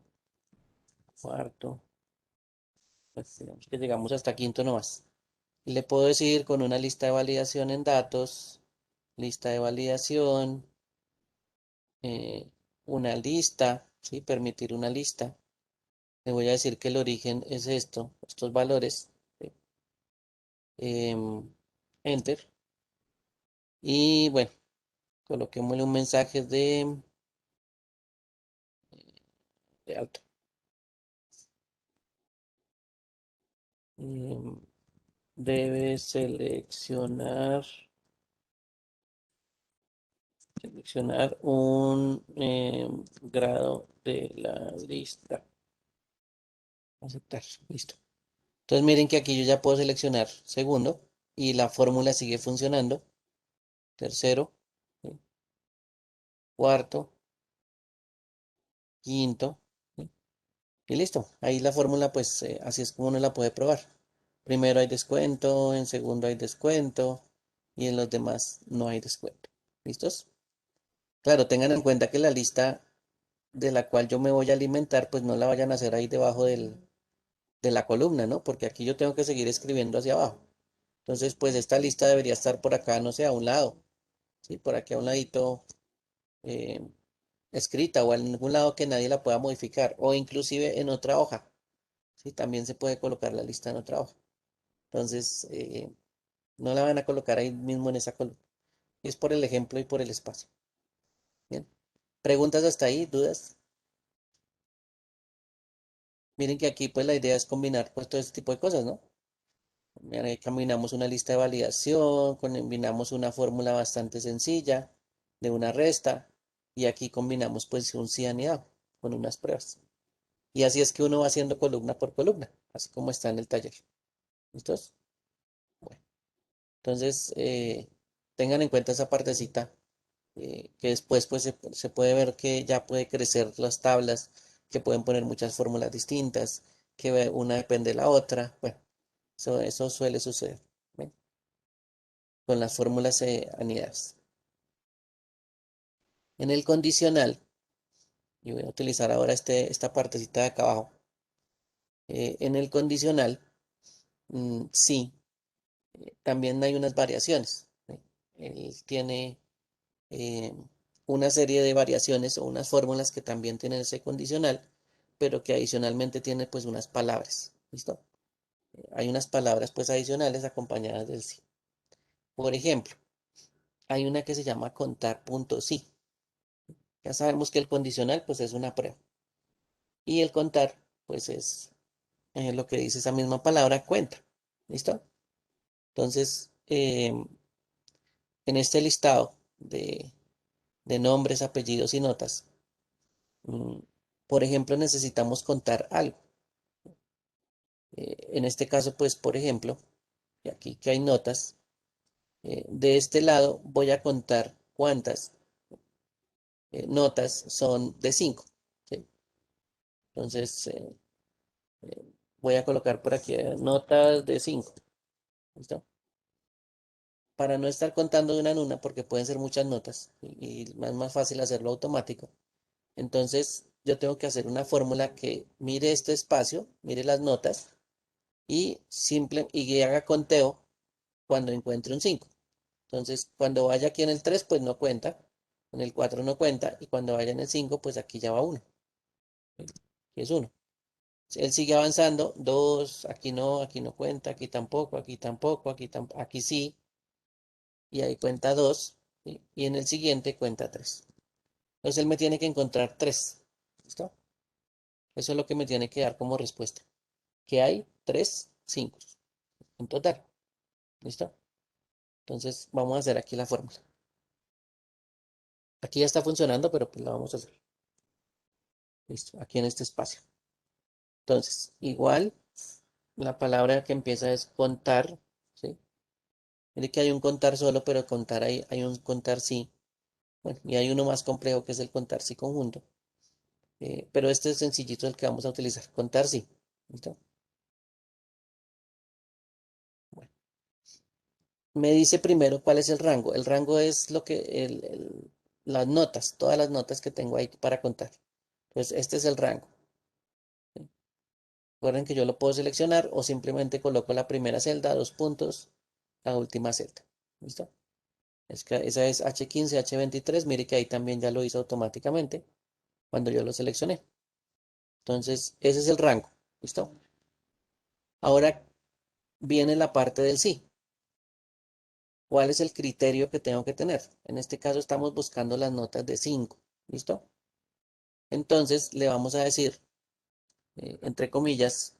cuarto, pues digamos que llegamos hasta quinto nomás. Y le puedo decir con una lista de validación en datos, lista de validación, eh, una lista, ¿sí? Permitir una lista. Le voy a decir que el origen es esto, estos valores. ¿Sí? Enter. Y bueno, coloquémosle un mensaje de alto. Em, Debe seleccionar un grado de la lista. Aceptar. Listo. Entonces miren que aquí yo ya puedo seleccionar segundo y la fórmula sigue funcionando. Tercero, ¿sí? Cuarto, quinto, ¿sí? Y listo. Ahí la fórmula, pues así es como uno la puede probar. Primero hay descuento, en segundo hay descuento y en los demás no hay descuento. ¿Listos? Claro, tengan en cuenta que la lista de la cual yo me voy a alimentar, pues no la vayan a hacer ahí debajo de la columna, ¿no? Porque aquí yo tengo que seguir escribiendo hacia abajo. Entonces, pues esta lista debería estar por acá, no sé, a un lado, ¿sí? Por aquí a un ladito eh, escrita o en ningún lado que nadie la pueda modificar o inclusive en otra hoja, ¿sí? También se puede colocar la lista en otra hoja. Entonces, no la van a colocar ahí mismo en esa columna. Es por el ejemplo y por el espacio. Bien. ¿Preguntas hasta ahí? ¿Dudas? Miren que aquí pues la idea es combinar pues todo este tipo de cosas, ¿no? Miren, ahí combinamos una lista de validación, combinamos una fórmula bastante sencilla de una resta y aquí combinamos pues un cianidad con unas pruebas. Y así es que uno va haciendo columna por columna, así como está en el taller. ¿Listos? Bueno, entonces tengan en cuenta esa partecita que después pues se puede ver que ya puede crecer las tablas, que pueden poner muchas fórmulas distintas, que una depende de la otra. Bueno, eso suele suceder, ¿ven? Con las fórmulas anidadas. En el condicional, y voy a utilizar ahora esta partecita de acá abajo. En el condicional, sí, también hay unas variaciones. ¿Sí? Él tiene eh, una serie de variaciones o unas fórmulas que también tienen ese condicional, pero que adicionalmente tiene pues unas palabras. ¿Listo? Hay unas palabras pues adicionales acompañadas del sí. Por ejemplo, hay una que se llama contar punto sí. Ya sabemos que el condicional pues es una prueba. Y el contar pues es lo que dice esa misma palabra, cuenta. ¿Listo? Entonces, en este listado de nombres, apellidos y notas, mm, por ejemplo, necesitamos contar algo. En este caso, pues, por ejemplo, y aquí que hay notas, de este lado voy a contar cuántas notas son de 5. ¿Sí? Entonces, voy a colocar por aquí notas de 5. ¿Listo? Para no estar contando de una en una, porque pueden ser muchas notas y es más fácil hacerlo automático. Entonces, yo tengo que hacer una fórmula que mire este espacio, mire las notas y haga conteo cuando encuentre un 5. Entonces, cuando vaya aquí en el 3 pues no cuenta, en el 4 no cuenta, y cuando vaya en el 5 pues aquí ya va uno, que es uno. Él sigue avanzando, 2 aquí no cuenta, aquí tampoco, aquí sí, y ahí cuenta 2 ¿sí? Y en el siguiente cuenta 3. Entonces él me tiene que encontrar 3. ¿Listo? Eso es lo que me tiene que dar como respuesta. Que hay 3 5 en total. ¿Listo? Entonces vamos a hacer aquí la fórmula. Aquí ya está funcionando, pero pues la vamos a hacer. Listo, aquí en este espacio. Entonces, igual, la palabra que empieza es contar, ¿sí? Mire que hay un contar solo, pero contar hay un contar sí. Bueno, y hay uno más complejo que es el contar sí conjunto. Pero este es sencillito el que vamos a utilizar. Contar sí. ¿Listo? Bueno, me dice primero cuál es el rango. El rango es lo que las notas, todas las notas que tengo ahí para contar. Entonces, este es el rango. ¿Sí? Recuerden que yo lo puedo seleccionar o simplemente coloco la primera celda, dos puntos, la última celda. ¿Listo? Es que esa es H15, H23. Mire que ahí también ya lo hizo automáticamente cuando yo lo seleccioné. Entonces, ese es el rango. ¿Listo? Ahora viene la parte del sí. ¿Cuál es el criterio que tengo que tener? En este caso estamos buscando las notas de 5. ¿Listo? Entonces le vamos a decir, entre comillas,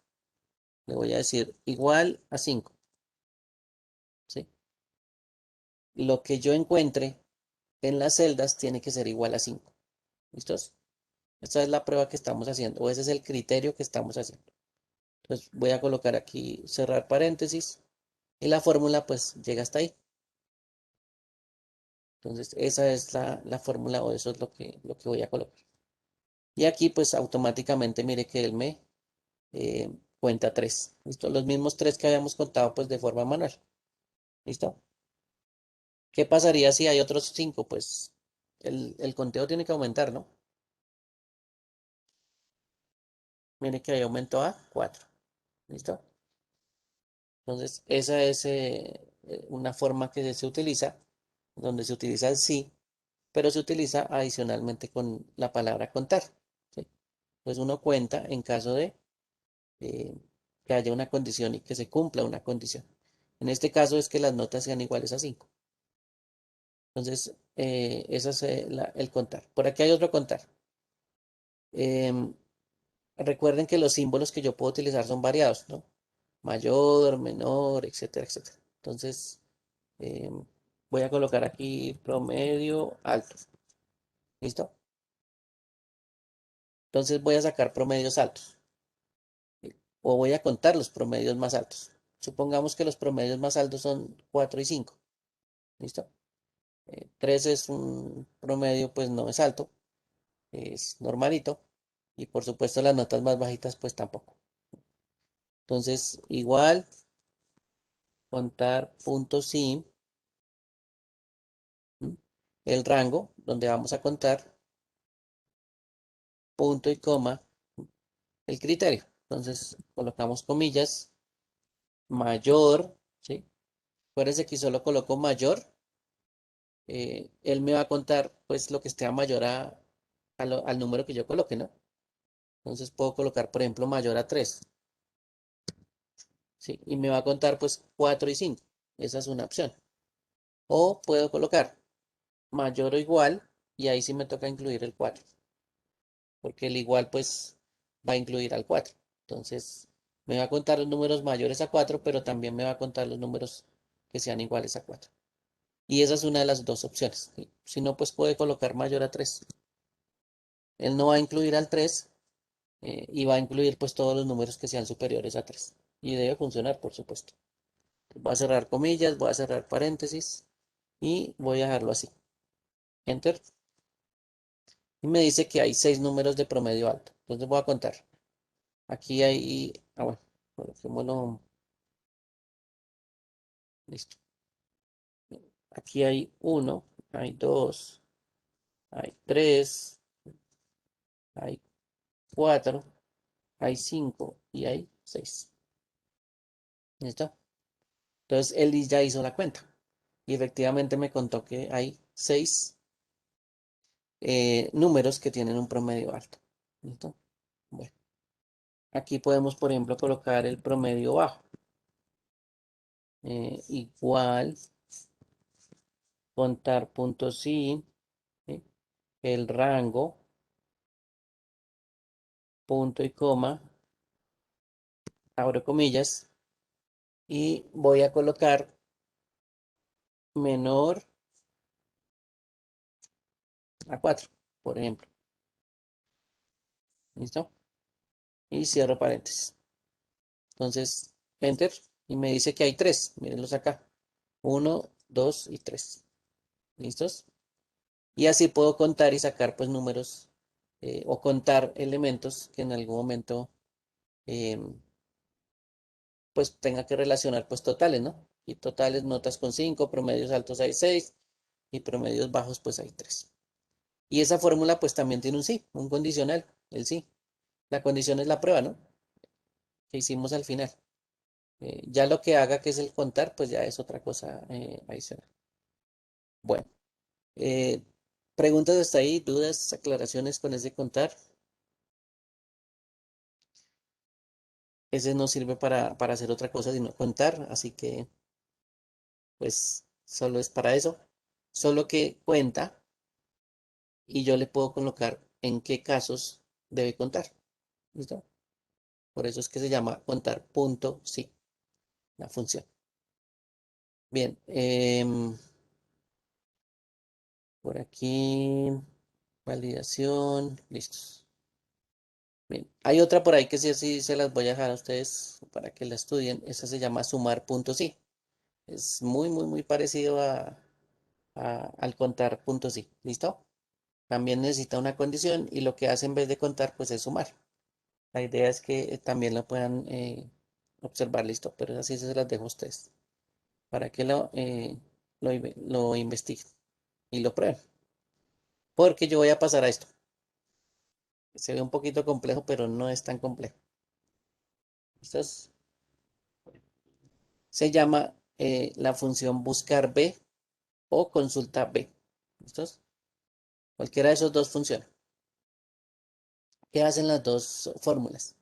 le voy a decir igual a 5. ¿Sí? Lo que yo encuentre en las celdas tiene que ser igual a 5. ¿Listos? Esta es la prueba que estamos haciendo, o ese es el criterio que estamos haciendo. Entonces voy a colocar aquí cerrar paréntesis y la fórmula pues llega hasta ahí. Entonces esa es la fórmula o eso es lo que voy a colocar. Y aquí pues automáticamente mire que él me eh, cuenta 3. ¿Listo? Los mismos 3 que habíamos contado pues de forma manual. ¿Listo? ¿Qué pasaría si hay otros 5? Pues el conteo tiene que aumentar, ¿no? Mire que ahí aumentó a 4. ¿Listo? Entonces, esa es una forma que se utiliza, donde se utiliza el sí, pero se utiliza adicionalmente con la palabra contar. ¿Sí? Pues uno cuenta en caso de eh, que haya una condición y que se cumpla una condición. En este caso es que las notas sean iguales a 5. Entonces, ese es el contar. Por aquí hay otro contar. Em, Recuerden que los símbolos que yo puedo utilizar son variados, ¿no? Mayor, menor, etcétera, etcétera. Entonces, voy a colocar aquí promedio alto. ¿Listo? Entonces voy a sacar promedios altos. ¿Sí? O voy a contar los promedios más altos. Supongamos que los promedios más altos son 4 y 5. ¿Listo? 3 es un promedio, pues no es alto, es normalito. Y por supuesto las notas más bajitas, pues tampoco. Entonces, igual, contar puntos sí, el rango, donde vamos a contar punto y coma, el criterio. Entonces, colocamos comillas, mayor, ¿sí? Acuérdense que solo coloco mayor, él me va a contar, pues, lo que esté mayor al número que yo coloque, ¿no? Entonces, puedo colocar, por ejemplo, mayor a 3, ¿sí? Y me va a contar, pues, 4 y 5. Esa es una opción. O puedo colocar mayor o igual, y ahí sí me toca incluir el 4, porque el igual, pues, va a incluir al 4. Entonces, me va a contar los números mayores a 4, pero también me va a contar los números que sean iguales a 4. Y esa es una de las dos opciones. ¿Sí? Si no, pues puede colocar mayor a 3. Él no va a incluir al 3 y va a incluir pues todos los números que sean superiores a 3. Y debe funcionar, por supuesto. Voy a cerrar comillas, voy a cerrar paréntesis y voy a dejarlo así. Enter. Y me dice que hay 6 números de promedio alto. Entonces voy a contar. Aquí hay, bueno, coloquémoslo, listo. Aquí hay 1, hay 2, hay 3, hay 4, hay 5 y hay 6. ¿Listo? Entonces él ya hizo la cuenta y efectivamente me contó que hay 6 números que tienen un promedio alto. ¿Listo? Bueno, aquí podemos, por ejemplo, colocar el promedio bajo. Igual, contar puntos sí, ¿sí? El rango, punto y coma, abro comillas, y voy a colocar menor a 4, por ejemplo. ¿Listo? Y cierro paréntesis. Entonces, enter, y me dice que hay 3. Mírenlos acá. 1, 2 y 3. ¿Listos? Y así puedo contar y sacar pues números o contar elementos que en algún momento pues tenga que relacionar pues totales, ¿no? Y totales notas con 5, promedios altos hay 6 y promedios bajos pues hay 3. Y esa fórmula pues también tiene un sí, un condicional, el sí. La condición es la prueba, ¿no? Que hicimos al final. Ya lo que haga, que es el contar, pues ya es otra cosa adicional. Bueno, eh, preguntas hasta ahí, dudas, aclaraciones con ese contar. Ese no sirve para hacer otra cosa sino contar, así que pues solo es para eso. Solo que cuenta y yo le puedo colocar en qué casos debe contar. ¿Listo? Por eso es que se llama contar punto sí, la función. Bien, por aquí, validación, listos. Bien, hay otra por ahí que sí, sí se las voy a dejar a ustedes para que la estudien. Esa se llama sumar punto sí. Es muy, muy, muy parecido al contar punto sí. ¿Listo? También necesita una condición y lo que hace en vez de contar, pues es sumar. La idea es que también lo puedan observar, listo, pero así se las dejo a ustedes para que lo investiguen y lo prueben. Porque yo voy a pasar a esto. Se ve un poquito complejo, pero no es tan complejo. Esto se llama la función buscar B o consulta B. ¿Listos? Cualquiera de esos dos funciona. ¿Qué hacen las dos fórmulas?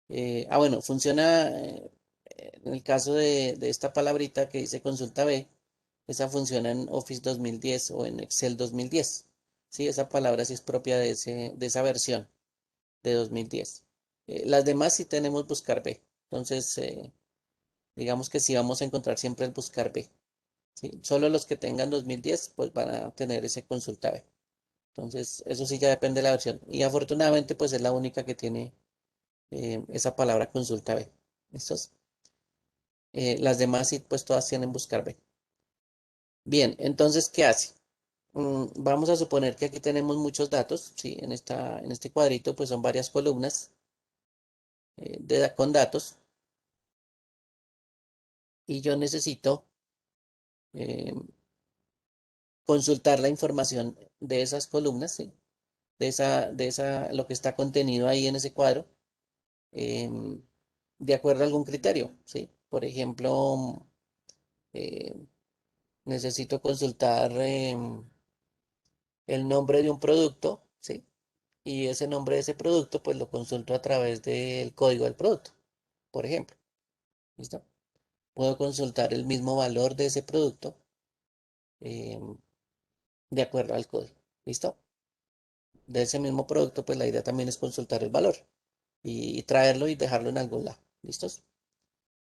Bueno, funciona en el caso de esta palabrita que dice consulta B, esa funciona en Office 2010 o en Excel 2010. Sí, esa palabra sí es propia de esa versión de 2010. Las demás sí tenemos buscar B. Entonces, digamos que sí vamos a encontrar siempre el buscar B. ¿Sí? Solo los que tengan 2010 pues van a tener ese consulta B. Entonces, eso sí ya depende de la versión. Y afortunadamente, pues es la única que tiene esa palabra consulta B. ¿Listos? Las demás sí, pues todas tienen buscar B. Bien, entonces, ¿qué hace? Vamos a suponer que aquí tenemos muchos datos, ¿sí? En este cuadrito, pues son varias columnas con datos y yo necesito eh, consultar la información de esas columnas, ¿sí? Lo que está contenido ahí en ese cuadro, em, de acuerdo a algún criterio, ¿sí? Por ejemplo, eh, necesito consultar el nombre de un producto, ¿sí? Y ese nombre de ese producto, pues lo consulto a través del código del producto, por ejemplo. ¿Listo? Puedo consultar el mismo valor de ese producto em, de acuerdo al código. ¿Listo? De ese mismo producto, pues la idea también es consultar el valor y traerlo y dejarlo en algún lado. ¿Listos?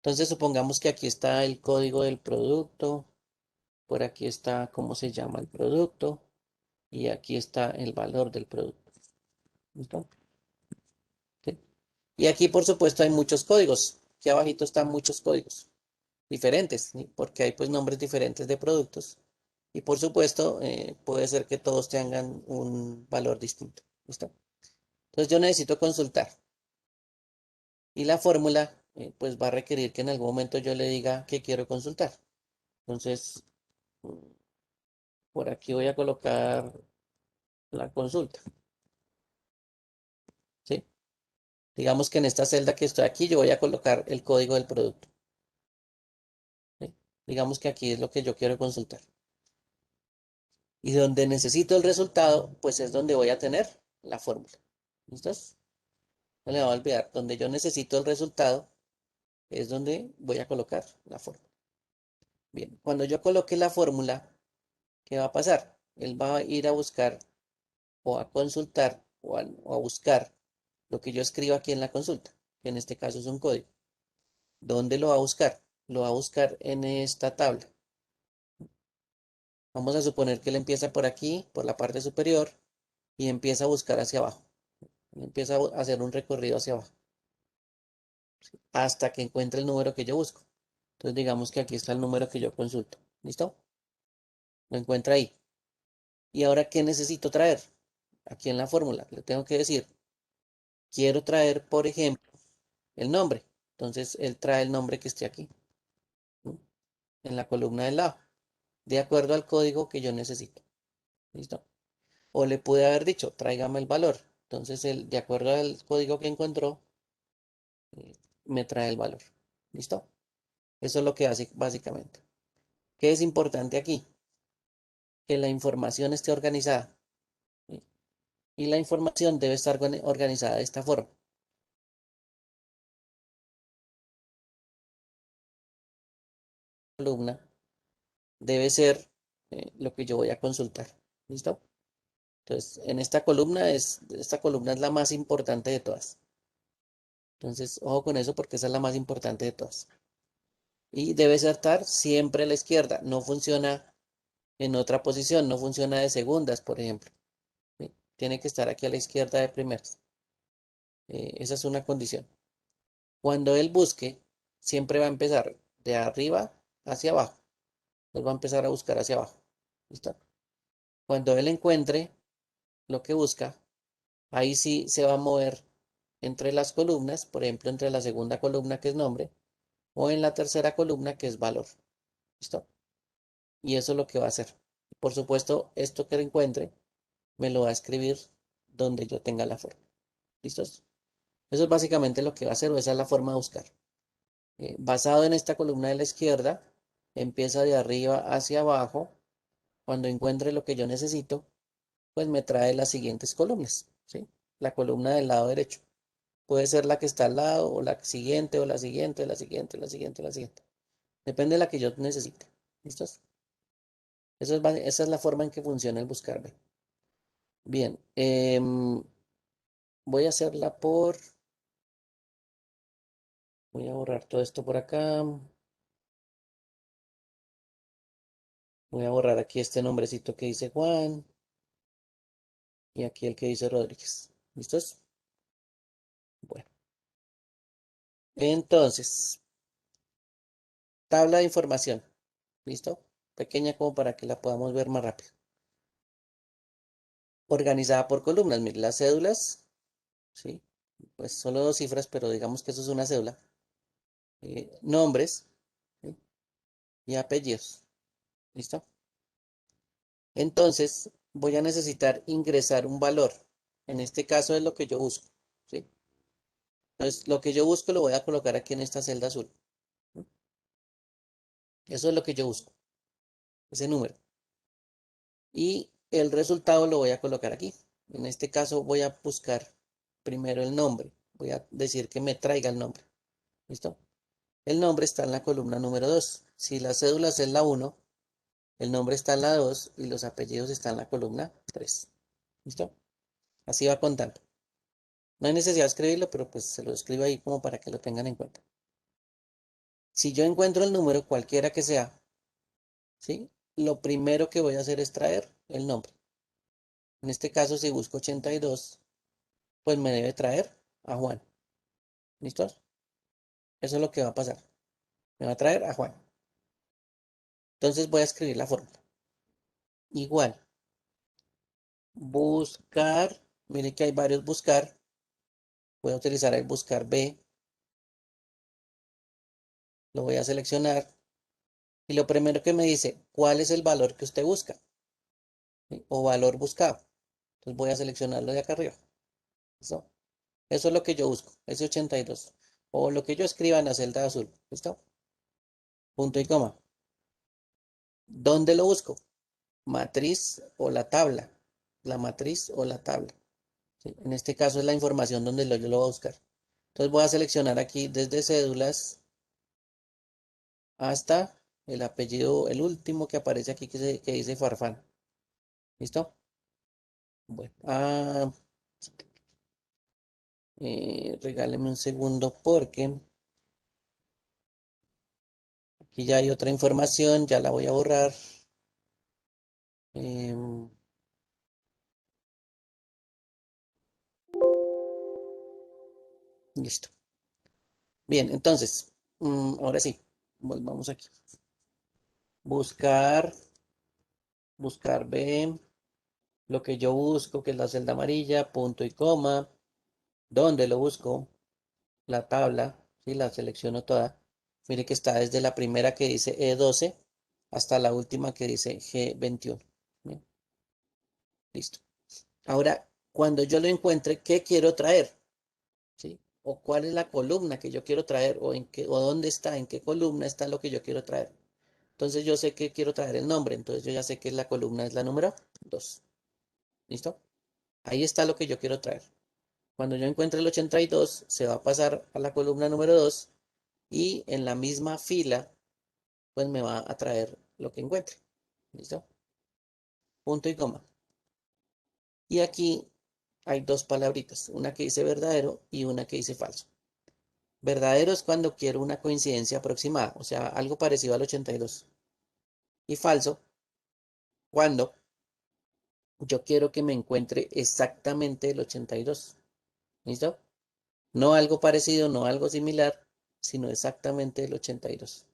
Entonces, supongamos que aquí está el código del producto, por aquí está cómo se llama el producto y aquí está el valor del producto. ¿Listo? ¿Sí? Y aquí, por supuesto, hay muchos códigos. Aquí abajito están muchos códigos diferentes, ¿sí? Porque hay pues nombres diferentes de productos. Y por supuesto, puede ser que todos tengan un valor distinto. ¿Listo? Entonces yo necesito consultar. Y la fórmula, pues va a requerir que en algún momento yo le diga que quiero consultar. Entonces, mm, por aquí voy a colocar la consulta. ¿Sí? Digamos que en esta celda que estoy aquí, yo voy a colocar el código del producto. ¿Sí? Digamos que aquí es lo que yo quiero consultar. Y donde necesito el resultado, pues es donde voy a tener la fórmula. ¿Listos? No le va a olvidar. Donde yo necesito el resultado es donde voy a colocar la fórmula. Bien, cuando yo coloque la fórmula, ¿qué va a pasar? Él va a ir a buscar o a consultar o a buscar lo que yo escribo aquí en la consulta, que en este caso es un código. ¿Dónde lo va a buscar? Lo va a buscar en esta tabla. Vamos a suponer que él empieza por aquí, por la parte superior, y empieza a buscar hacia abajo. Empieza a hacer un recorrido hacia abajo, hasta que encuentre el número que yo busco. Entonces digamos que aquí está el número que yo consulto. ¿Listo? Lo encuentra ahí. ¿Y ahora qué necesito traer? Aquí en la fórmula le tengo que decir, quiero traer, por ejemplo, el nombre. Entonces él trae el nombre que esté aquí, ¿no? En la columna del lado, de acuerdo al código que yo necesito. ¿Listo? O le pude haber dicho, tráigame el valor. Entonces, él, de acuerdo al código que encontró, eh, me trae el valor. ¿Listo? Eso es lo que hace básicamente. ¿Qué es importante aquí? Que la información esté organizada. ¿Sí? Y la información debe estar organizada de esta forma. Columna debe ser lo que yo voy a consultar. ¿Listo? Entonces, en esta columna es la más importante de todas. Entonces, ojo con eso porque esa es la más importante de todas. Y debe estar siempre a la izquierda. No funciona en otra posición, no funciona de segundas, por ejemplo. ¿Sí? Tiene que estar aquí a la izquierda de primeras. Esa es una condición. Cuando él busque, siempre va a empezar de arriba hacia abajo. Él va a empezar a buscar hacia abajo. ¿Listo? Cuando él encuentre lo que busca, ahí sí se va a mover entre las columnas, por ejemplo, entre la segunda columna que es nombre o en la tercera columna que es valor. ¿Listo? Y eso es lo que va a hacer. Por supuesto, esto que encuentre me lo va a escribir donde yo tenga la forma. ¿Listos? Eso es básicamente lo que va a hacer o esa es la forma de buscar. Basado en esta columna de la izquierda, empieza de arriba hacia abajo. Cuando encuentre lo que yo necesito, pues me trae las siguientes columnas, ¿sí? La columna del lado derecho. Puede ser la que está al lado, o la siguiente, o la siguiente, o la siguiente, o la siguiente, o la siguiente. Depende de la que yo necesite. ¿Listos? Esa es la forma en que funciona el buscar. Bien, voy a hacerla por... Voy a borrar todo esto por acá. Voy a borrar aquí este nombrecito que dice Juan y aquí el que dice Rodríguez. ¿Listos? Bueno, entonces, tabla de información. ¿Listo? Pequeña como para que la podamos ver más rápido. Organizada por columnas. Mire, las cédulas, ¿sí? Pues solo dos cifras, pero digamos que eso es una cédula. Nombres, ¿sí? Y apellidos. ¿Listo? Entonces, voy a necesitar ingresar un valor. En este caso es lo que yo busco, ¿sí? Entonces, lo que yo busco lo voy a colocar aquí en esta celda azul. Eso es lo que yo busco, ese número. Y el resultado lo voy a colocar aquí. En este caso voy a buscar primero el nombre. Voy a decir que me traiga el nombre. ¿Listo? El nombre está en la columna número 2. Si la cédula es la 1, el nombre está en la 2 y los apellidos están en la columna 3. ¿Listo? Así va contando. No hay necesidad de escribirlo, pero pues se lo escribo ahí como para que lo tengan en cuenta. Si yo encuentro el número, cualquiera que sea, ¿sí? Lo primero que voy a hacer es traer el nombre. En este caso, si busco 82, pues me debe traer a Juan. ¿Listo? Eso es lo que va a pasar. Me va a traer a Juan. Entonces voy a escribir la fórmula. Igual, buscar, mire que hay varios buscar. Voy a utilizar el buscar B. Lo voy a seleccionar. Y lo primero que me dice, ¿cuál es el valor que usted busca? ¿Sí? O valor buscado. Entonces voy a seleccionarlo de acá arriba. ¿Listo? Eso es lo que yo busco, ese 82. O lo que yo escriba en la celda azul. ¿Listo? Punto y coma. ¿Dónde lo busco? Matriz o la tabla. La matriz o la tabla. ¿Sí? En este caso es la información donde yo lo voy a buscar. Entonces voy a seleccionar aquí desde cédulas hasta el apellido, el último que aparece aquí que dice Farfán. ¿Listo? Bueno, regáleme un segundo porque aquí ya hay otra información, ya la voy a borrar. Em, Listo. Bien, entonces, ahora sí, volvamos aquí. Buscar, buscar B, lo que yo busco, que es la celda amarilla, punto y coma. ¿Dónde lo busco? La tabla, ¿sí? La selecciono toda. Mire que está desde la primera que dice E12 hasta la última que dice G21. Bien, listo. Ahora, cuando yo lo encuentre, ¿qué quiero traer? ¿Sí? O cuál es la columna que yo quiero traer, o en qué, o dónde está, en qué columna está lo que yo quiero traer. Entonces yo sé que quiero traer el nombre, entonces yo ya sé que la columna es la número 2. ¿Listo? Ahí está lo que yo quiero traer. Cuando yo encuentre el 82, se va a pasar a la columna número 2 y en la misma fila, pues me va a traer lo que encuentre. ¿Listo? Punto y coma. Y aquí hay dos palabritas, una que dice verdadero y una que dice falso. Verdadero es cuando quiero una coincidencia aproximada, o sea, algo parecido al 82. Y falso, cuando yo quiero que me encuentre exactamente el 82. ¿Listo? No algo parecido, no algo similar, sino exactamente el 82.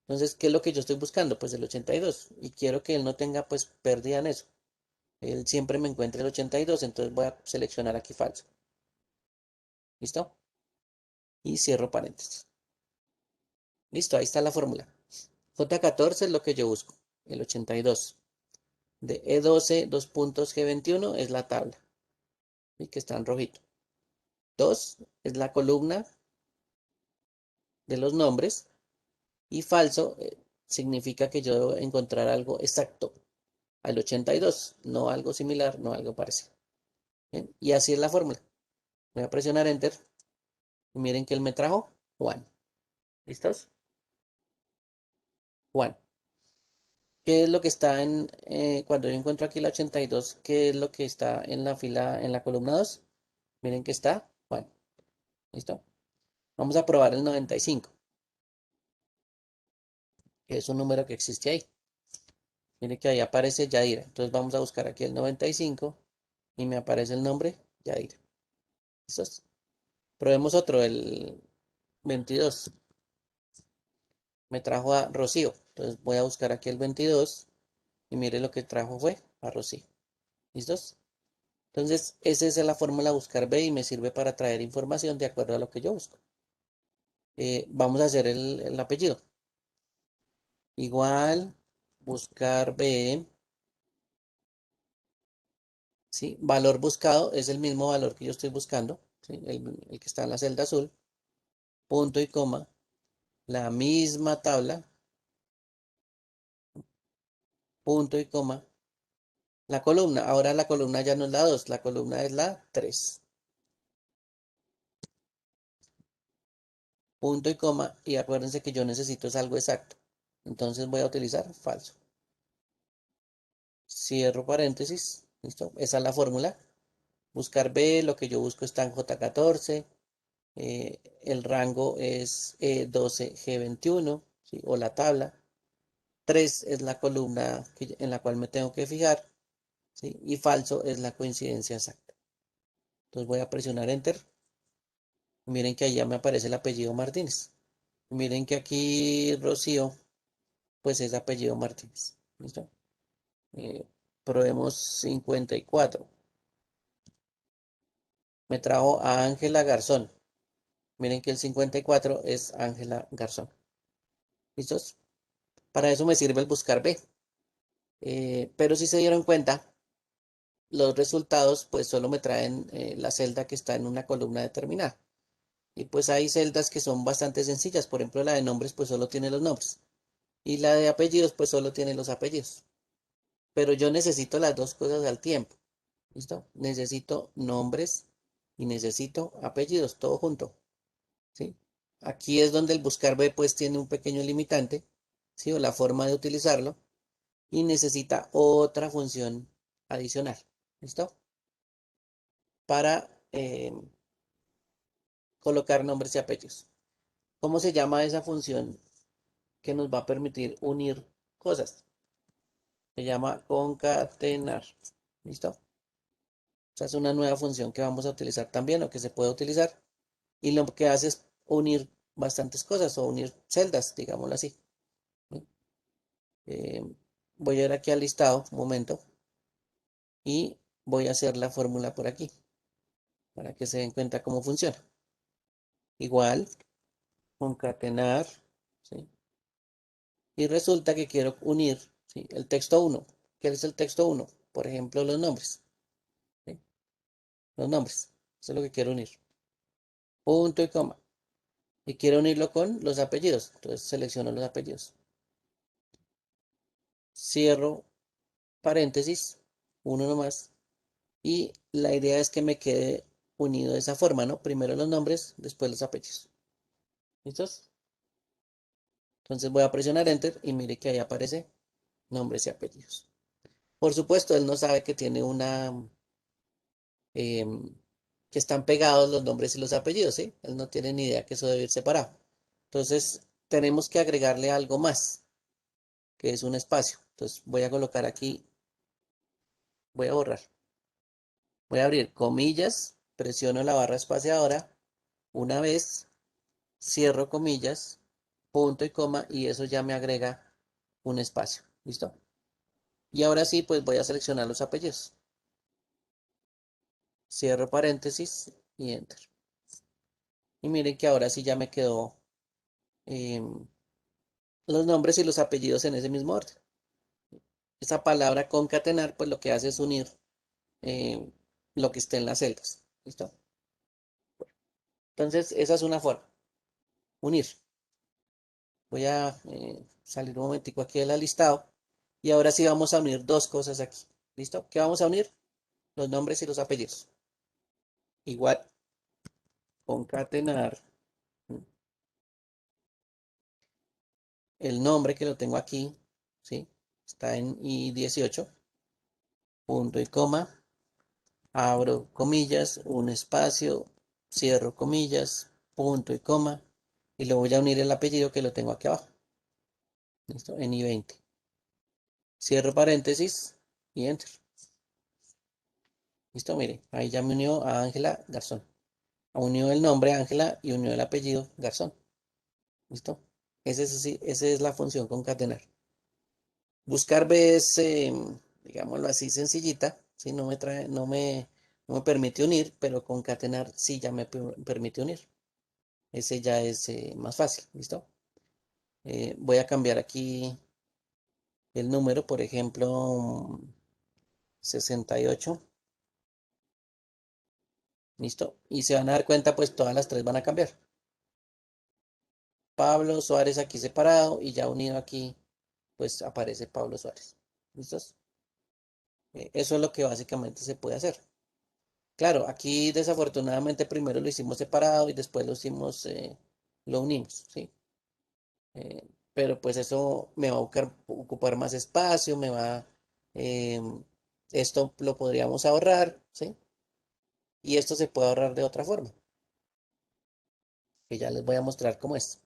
Entonces, ¿qué es lo que yo estoy buscando? Pues el 82. Y quiero que él no tenga pues pérdida en eso. Él siempre me encuentre el 82, entonces voy a seleccionar aquí falso. ¿Listo? Y cierro paréntesis. Listo, ahí está la fórmula. J14 es lo que yo busco, el 82. De E12, dos puntos G21 es la tabla, y que está en rojito. 2 es la columna de los nombres. Y falso significa que yo debo encontrar algo exacto al 82, no algo similar, no algo parecido. ¿Bien? Y así es la fórmula. Voy a presionar Enter y miren que él me trajo Juan. ¿Listos? Juan. ¿Qué es lo que está cuando yo encuentro aquí la 82? ¿Qué es lo que está en la fila, en la columna 2? Miren que está Juan. ¿Listo? Vamos a probar el 95, que es un número que existe ahí. Miren que ahí aparece Yadira. Entonces vamos a buscar aquí el 95 y me aparece el nombre Yadira. ¿Listos? Probemos otro, el 22. Me trajo a Rocío. Entonces voy a buscar aquí el 22 y mire lo que trajo fue a Rocío. ¿Listos? Entonces, esa es la fórmula buscar B y me sirve para traer información de acuerdo a lo que yo busco. Vamos a hacer el apellido. Igual, buscar B, ¿sí? Valor buscado es el mismo valor que yo estoy buscando, ¿sí? El que está en la celda azul, punto y coma, la misma tabla, punto y coma, la columna. Ahora la columna ya no es la 2, la columna es la 3. Punto y coma, y acuérdense que yo necesito es algo exacto. Entonces voy a utilizar falso. Cierro paréntesis. ¿Listo? Esa es la fórmula. Buscar B, lo que yo busco está en J14. El rango es 12G21, ¿sí? O la tabla. 3 es la columna en la cual me tengo que fijar, ¿sí? Y falso es la coincidencia exacta. Entonces voy a presionar Enter. Miren que ahí ya me aparece el apellido Martínez. Miren que aquí Rocío, pues es apellido Martínez. ¿Listo? Eh, Probemos 54. Me trajo a Ángela Garzón. Miren que el 54 es Ángela Garzón. ¿Listos? Para eso me sirve el buscar B. Pero si se dieron cuenta, los resultados pues solo me traen la celda que está en una columna determinada. Y pues hay celdas que son bastante sencillas. Por ejemplo, la de nombres pues solo tiene los nombres. Y la de apellidos pues solo tiene los apellidos. Pero yo necesito las dos cosas al tiempo. ¿Listo? Necesito nombres y necesito apellidos, todo junto. ¿Sí? Aquí es donde el buscar B pues tiene un pequeño limitante, ¿sí? O la forma de utilizarlo y necesita otra función adicional. ¿Listo? Para colocar nombres y apellidos. ¿Cómo se llama esa función que nos va a permitir unir cosas? Se llama concatenar. ¿Listo? Esa es una nueva función que vamos a utilizar también o que se puede utilizar. Y lo que hace es unir bastantes cosas o unir celdas, digámoslo así. ¿Sí? Eh, Voy a ir aquí al listado, un momento, y voy a hacer la fórmula por aquí para que se den cuenta cómo funciona. Igual, concatenar, ¿sí? Y resulta que quiero unir, ¿sí? El texto 1. ¿Qué es el texto 1? Por ejemplo, los nombres. ¿Sí? los nombres. Eso es lo que quiero unir. Punto y coma. Y quiero unirlo con los apellidos. Entonces selecciono los apellidos. Cierro paréntesis, uno nomás. Y la idea es que me quede unido de esa forma, ¿no? Primero los nombres, después los apellidos. ¿Listos? Entonces voy a presionar Enter y mire que ahí aparece nombres y apellidos. Por supuesto, él no sabe que tiene em, que están pegados los nombres y los apellidos, ¿sí? Él no tiene ni idea que eso debe ir separado. Entonces, tenemos que agregarle algo más, que es un espacio. Entonces, voy a colocar aquí, voy a borrar. Voy a abrir comillas, presiono la barra espaciadora una vez, cierro comillas, punto y coma, y eso ya me agrega un espacio. ¿Listo? Y ahora sí, pues voy a seleccionar los apellidos. Cierro paréntesis y enter. Y miren que ahora sí ya me quedó em, los nombres y los apellidos en ese mismo orden. Esa palabra concatenar, pues lo que hace es unir em, lo que esté en las celdas. ¿Listo? Entonces, esa es una forma. Unir. Voy a salir un momentico aquí de la listado. Y ahora sí vamos a unir dos cosas aquí. ¿Listo? ¿Qué vamos a unir? Los nombres y los apellidos. Igual, concatenar el nombre que lo tengo aquí, ¿sí? Está en I18, punto y coma, abro comillas, un espacio, cierro comillas, punto y coma, y lo voy a unir el apellido que lo tengo aquí abajo, ¿listo? En I20. Cierro paréntesis y enter. ¿Listo? Mire, ahí ya me unió a Ángela Garzón. Unió el nombre Ángela y unió el apellido Garzón. ¿Listo? Esa es la función concatenar. Buscar B es, digámoslo así, sencillita, ¿sí? No me permite unir, pero concatenar sí ya me permite unir. Ese ya es más fácil, ¿listo? Voy a cambiar aquí el número, por ejemplo, 68, ¿listo? Y se van a dar cuenta, pues todas las tres van a cambiar. Pablo Suárez aquí separado y ya unido aquí, pues aparece Pablo Suárez. ¿Listos? Eso es lo que básicamente se puede hacer. Claro, aquí desafortunadamente primero lo hicimos separado y después lo unimos, ¿sí? Pero pues eso me va a ocupar más espacio, em, esto lo podríamos ahorrar, ¿sí? Y esto se puede ahorrar de otra forma, que ya les voy a mostrar cómo es.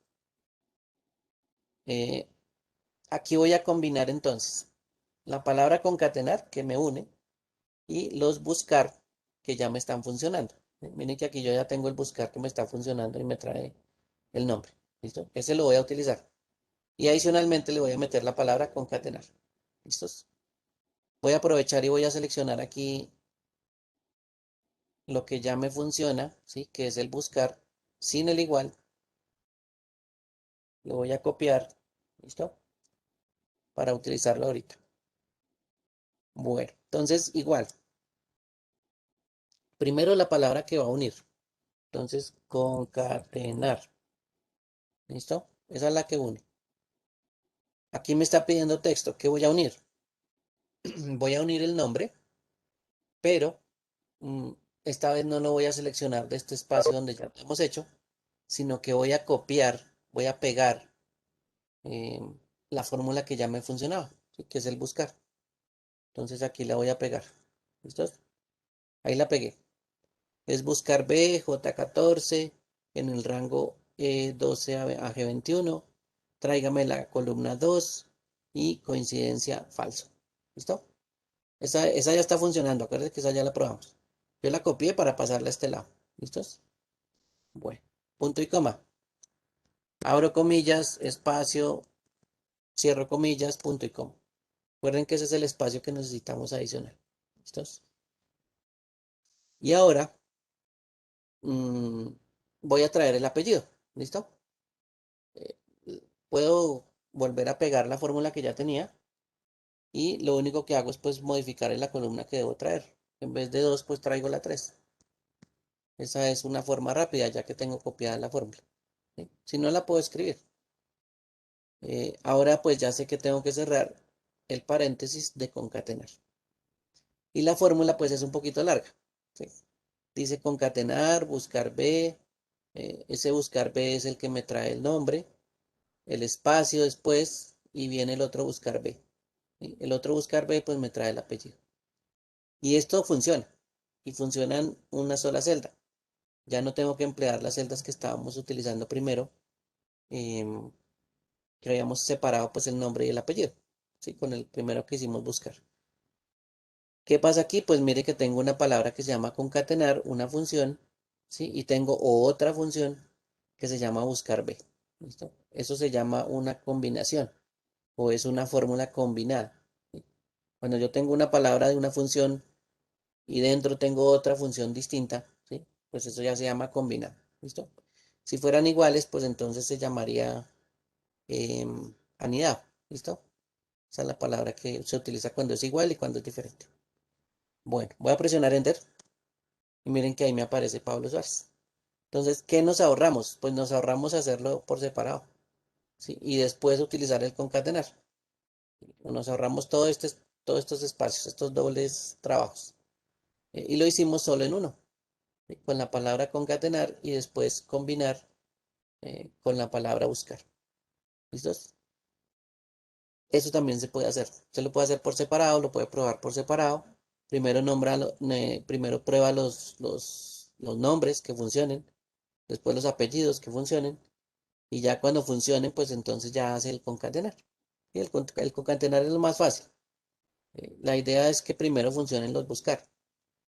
Eh, Aquí voy a combinar entonces la palabra concatenar, que me une, y los buscar, que ya me están funcionando. Miren que aquí yo ya tengo el buscar que me está funcionando y me trae el nombre. ¿Listo? Ese lo voy a utilizar. Y adicionalmente le voy a meter la palabra concatenar. ¿Listos? Voy a aprovechar y voy a seleccionar aquí lo que ya me funciona, ¿sí? Que es el buscar sin el igual. Lo voy a copiar. ¿Listo? Para utilizarlo ahorita. Bueno, entonces igual. Primero la palabra que va a unir. Entonces, concatenar. ¿Listo? Esa es la que une. Aquí me está pidiendo texto. ¿Qué voy a unir? Voy a unir el nombre, pero mm, esta vez no lo voy a seleccionar de este espacio donde ya lo hemos hecho, sino que voy a copiar, voy a pegar eh, la fórmula que ya me funcionaba, ¿sí? Que es el buscar. Entonces aquí la voy a pegar. ¿Listo? Ahí la pegué. Es buscar B, J14 en el rango 12 a G21. Tráigame la columna 2 y coincidencia falso. ¿Listo? Esa ya está funcionando. Acuérdense que esa ya la probamos. Yo la copié para pasarla a este lado. ¿Listos? Bueno, punto y coma. Abro comillas, espacio, cierro comillas, punto y coma. Recuerden que ese es el espacio que necesitamos adicional. ¿Listos? Y ahora mm, voy a traer el apellido. ¿Listo? Eh, Puedo volver a pegar la fórmula que ya tenía y lo único que hago es pues modificar en la columna que debo traer. En vez de 2 pues traigo la 3. Esa es una forma rápida, ya que tengo copiada la fórmula. ¿Sí? Si no, la puedo escribir. Ahora pues ya sé que tengo que cerrar el paréntesis de concatenar. Y la fórmula pues es un poquito larga. ¿Sí? Dice concatenar, buscar B. Ese buscar B es el que me trae el nombre, el espacio después y viene el otro buscar B. ¿Sí? El otro buscar B pues me trae el apellido. Y esto funciona. Y funciona en una sola celda. Ya no tengo que emplear las celdas que estábamos utilizando primero, em, que habíamos separado pues el nombre y el apellido, ¿sí? Con el primero que hicimos buscar. ¿Qué pasa aquí? Pues mire que tengo una palabra que se llama concatenar, una función, ¿sí? Y tengo otra función que se llama buscar B. ¿Listo? Eso se llama una combinación o es una fórmula combinada. ¿Sí? Cuando yo tengo una palabra de una función y dentro tengo otra función distinta, ¿sí? Pues eso ya se llama combinar. ¿Listo? Si fueran iguales, pues entonces se llamaría anidado. ¿Listo? Esa es la palabra que se utiliza cuando es igual y cuando es diferente. Bueno, voy a presionar Enter y miren que ahí me aparece Pablo Suárez. Entonces, ¿qué nos ahorramos? Pues nos ahorramos hacerlo por separado, ¿sí? Y después utilizar el concatenar. Nos ahorramos todos estos espacios, estos dobles trabajos. Y lo hicimos solo en uno, ¿sí? Con la palabra concatenar y después combinar con la palabra buscar. ¿Listos? Eso también se puede hacer. Se lo puede hacer por separado, lo puede probar por separado. Primero primero prueba los nombres que funcionen, después los apellidos que funcionen, y ya cuando funcionen, pues entonces ya hace el concatenar. Y el concatenar es lo más fácil. La idea es que primero funcionen los buscar.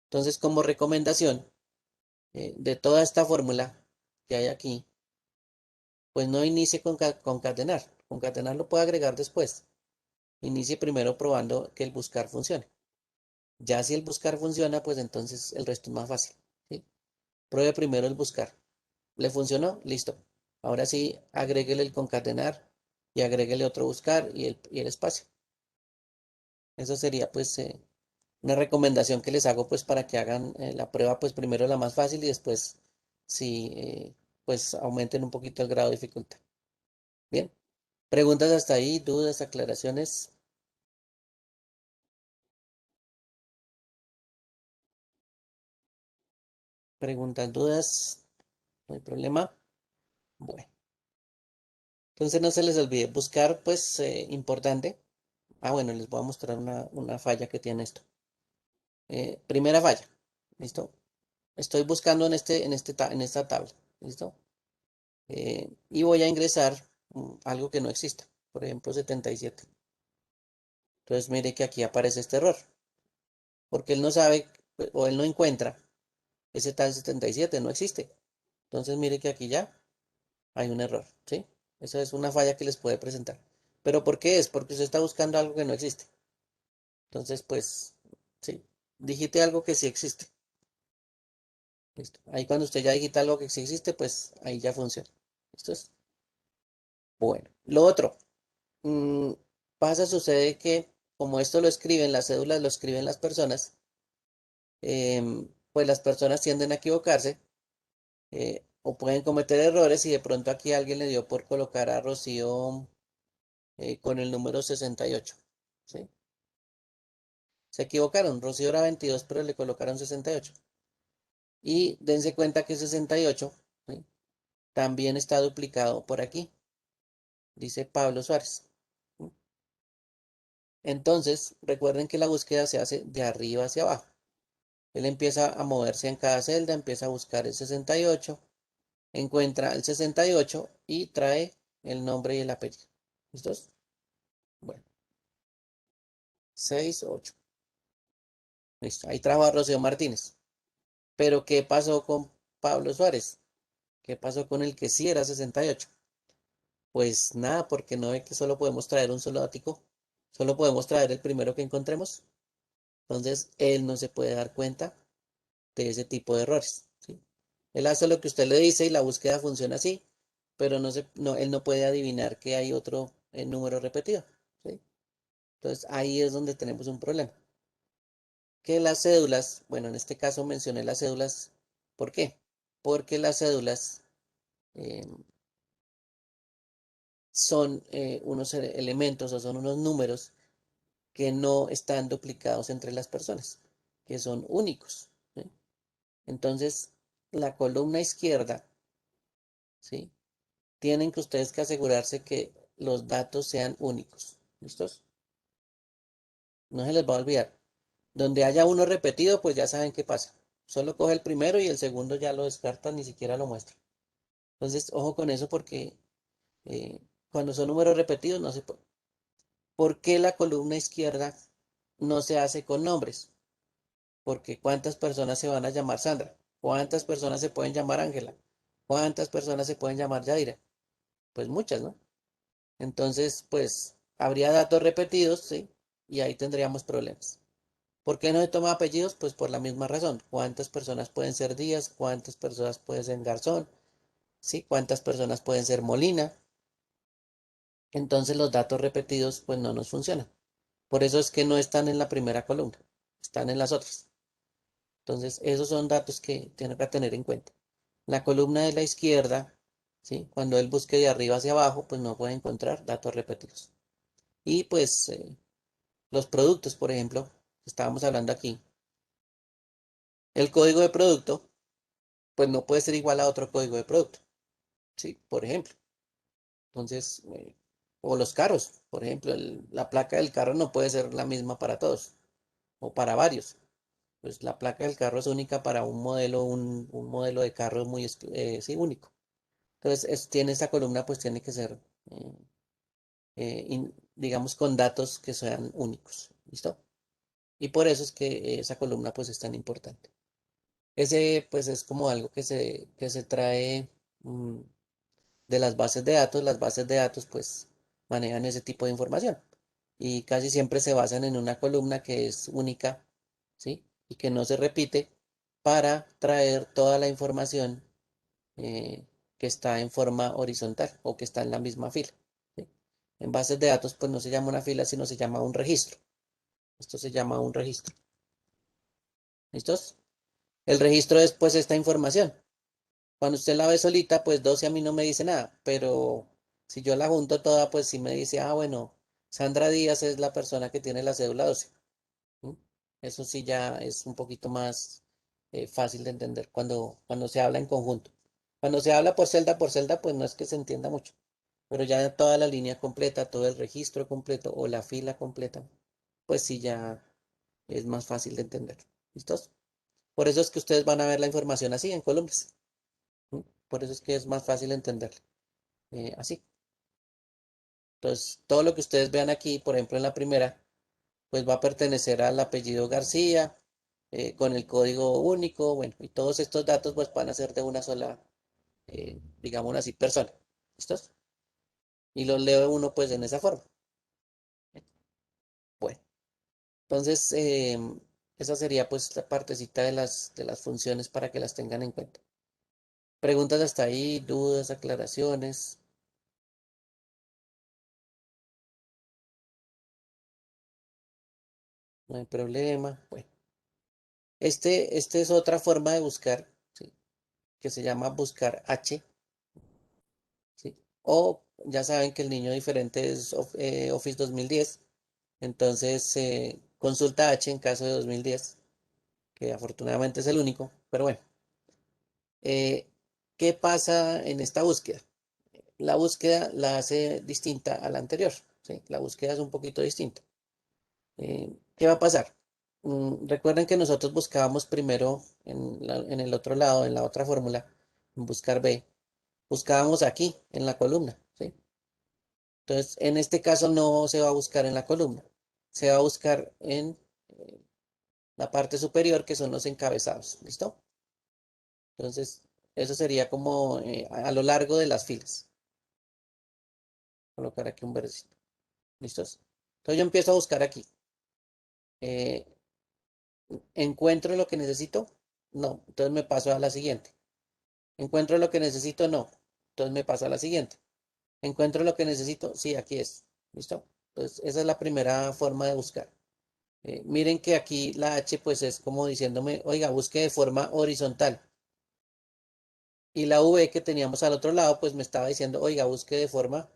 Entonces, como recomendación de toda esta fórmula que hay aquí, pues no inicie con concatenar. Concatenar lo puede agregar después. Inicie primero probando que el buscar funcione. Ya si el buscar funciona, pues entonces el resto es más fácil. ¿Sí? Pruebe primero el buscar. ¿Le funcionó? Listo. Ahora sí, agréguele el concatenar y agréguele otro buscar y el espacio. Eso sería pues una recomendación que les hago pues para que hagan la prueba pues primero la más fácil y después sí pues aumenten un poquito el grado de dificultad. Bien. ¿Preguntas hasta ahí? ¿Dudas? ¿Aclaraciones? ¿Preguntas? ¿Dudas? No hay problema. Bueno. Entonces no se les olvide buscar pues importante. Bueno, les voy a mostrar una falla que tiene esto. Primera falla. ¿Listo? Estoy buscando en esta tabla. ¿Listo? Y voy a ingresar algo que no exista. Por ejemplo, 77. Entonces mire que aquí aparece este error. Porque él no sabe o él no encuentra ese tal 77. No existe. Entonces mire que aquí ya hay un error. ¿Sí? Esa es una falla que les puede presentar. ¿Pero por qué es? Porque usted está buscando algo que no existe. Entonces, pues, sí. Digite algo que sí existe. Listo. Ahí cuando usted ya digita algo que sí existe, pues ahí ya funciona. ¿Listo? Bueno, lo otro. mm, sucede que como esto lo escriben, las cédulas lo escriben las personas, pues las personas tienden a equivocarse o pueden cometer errores y de pronto aquí alguien le dio por colocar a Rocío con el número 68. ¿Sí? Se equivocaron, Rocío era 22, pero le colocaron 68. Y dense cuenta que 68, ¿sí? También está duplicado por aquí, dice Pablo Suárez. Entonces, recuerden que la búsqueda se hace de arriba hacia abajo. Él empieza a moverse en cada celda, empieza a buscar el 68, encuentra el 68 y trae el nombre y el apellido. ¿Listos? Bueno, 6, 8. Listo. Ahí trajo a Rocío Martínez. Pero ¿qué pasó con Pablo Suárez? ¿Qué pasó con el que sí era 68? Pues nada, porque no ve que solo podemos traer un solo ático. Solo podemos traer el primero que encontremos. Entonces, él no se puede dar cuenta de ese tipo de errores. ¿Sí? Él hace lo que usted le dice y la búsqueda funciona así, pero él no puede adivinar que hay otro número repetido. ¿Sí? Entonces, ahí es donde tenemos un problema. Que las cédulas, bueno, en este caso mencioné las cédulas ¿Por qué? Porque las cédulas eh, son unos elementos o son unos números que no están duplicados entre las personas, que son únicos, ¿sí? Entonces, la columna izquierda, ¿sí? Tienen que ustedes que asegurarse que los datos sean únicos. ¿Listos? No se les va a olvidar. Donde haya uno repetido, pues ya saben qué pasa. Solo coge el primero y el segundo ya lo descarta, ni siquiera lo muestra. Entonces, ojo con eso porque eh, cuando son números repetidos no se puede. ¿Por qué la columna izquierda no se hace con nombres? Porque ¿cuántas personas se van a llamar Sandra? ¿Cuántas personas se pueden llamar Ángela? ¿Cuántas personas se pueden llamar Yaira? Pues muchas, ¿no? Entonces, pues habría datos repetidos, ¿sí? Y ahí tendríamos problemas. ¿Por qué no se toma apellidos? Pues por la misma razón. ¿Cuántas personas pueden ser Díaz? ¿Cuántas personas pueden ser Garzón? ¿Sí? ¿Cuántas personas pueden ser Molina? Entonces los datos repetidos pues no nos funcionan. Por eso es que no están en la primera columna, están en las otras. Entonces esos son datos que tienen que tener en cuenta. La columna de la izquierda, ¿sí? Cuando él busque de arriba hacia abajo, pues no puede encontrar datos repetidos. Y pues los productos, por ejemplo, que estábamos hablando aquí, el código de producto, pues no puede ser igual a otro código de producto, ¿sí? Por ejemplo. Entonces, o los carros, por ejemplo, la placa del carro no puede ser la misma para todos o para varios. Pues la placa del carro es única para un modelo de carro muy sí, único. Entonces, tiene esta columna, pues tiene que ser, digamos, con datos que sean únicos. ¿Listo? Y por eso es que esa columna, pues, es tan importante. Ese, pues, es como algo que se trae mm, de las bases de datos. Las bases de datos, pues, manejan ese tipo de información. Y casi siempre se basan en una columna que es única, ¿sí? Y que no se repite para traer toda la información que está en forma horizontal o que está en la misma fila, ¿sí? En bases de datos, pues no se llama una fila, sino se llama un registro. Esto se llama un registro. ¿Listos? El registro es pues esta información. Cuando usted la ve solita, pues 12 a mí no me dice nada, pero si yo la junto toda, pues sí me dice, ah, bueno, Sandra Díaz es la persona que tiene la cédula 12. ¿Mm? Eso sí ya es un poquito más fácil de entender cuando se habla en conjunto. Cuando se habla por celda, pues no es que se entienda mucho, pero ya toda la línea completa, todo el registro completo o la fila completa, pues sí ya es más fácil de entender. ¿Listos? Por eso es que ustedes van a ver la información así en columnas. ¿Mm? Por eso es que es más fácil entender así. Entonces, todo lo que ustedes vean aquí, por ejemplo, en la primera, pues va a pertenecer al apellido García, con el código único, bueno, y todos estos datos pues van a ser de una sola, digamos así, persona. ¿Listos? Y los leo uno pues en esa forma. Bueno, entonces esa sería pues la partecita de las funciones para que las tengan en cuenta. Preguntas hasta ahí, dudas, aclaraciones, no hay problema. Bueno, este es otra forma de buscar, ¿sí? Que se llama buscar H, ¿sí? O ya saben que el niño diferente es Office 2010. Entonces, consulta H en caso de 2010, que afortunadamente es el único, pero bueno. Eh, ¿Qué pasa en esta búsqueda? La búsqueda la hace distinta a la anterior, ¿sí? La búsqueda es un poquito distinta. ¿Qué va a pasar? Recuerden que nosotros buscábamos primero en el otro lado, en la otra fórmula, en buscar B, buscábamos aquí, en la columna, ¿sí? Entonces, en este caso no se va a buscar en la columna, se va a buscar en la parte superior, que son los encabezados. ¿Listo? Entonces, eso sería como a lo largo de las filas. Colocar aquí un verdecito. ¿Listos? Entonces yo empiezo a buscar aquí. Eh, ¿Encuentro lo que necesito? No. Entonces me paso a la siguiente. ¿Encuentro lo que necesito? No. Entonces me paso a la siguiente. ¿Encuentro lo que necesito? Sí, aquí es. ¿Listo? Entonces esa es la primera forma de buscar. Miren que aquí la H pues es como diciéndome, oiga, busque de forma horizontal. Y la V que teníamos al otro lado, pues me estaba diciendo, oiga, busque de forma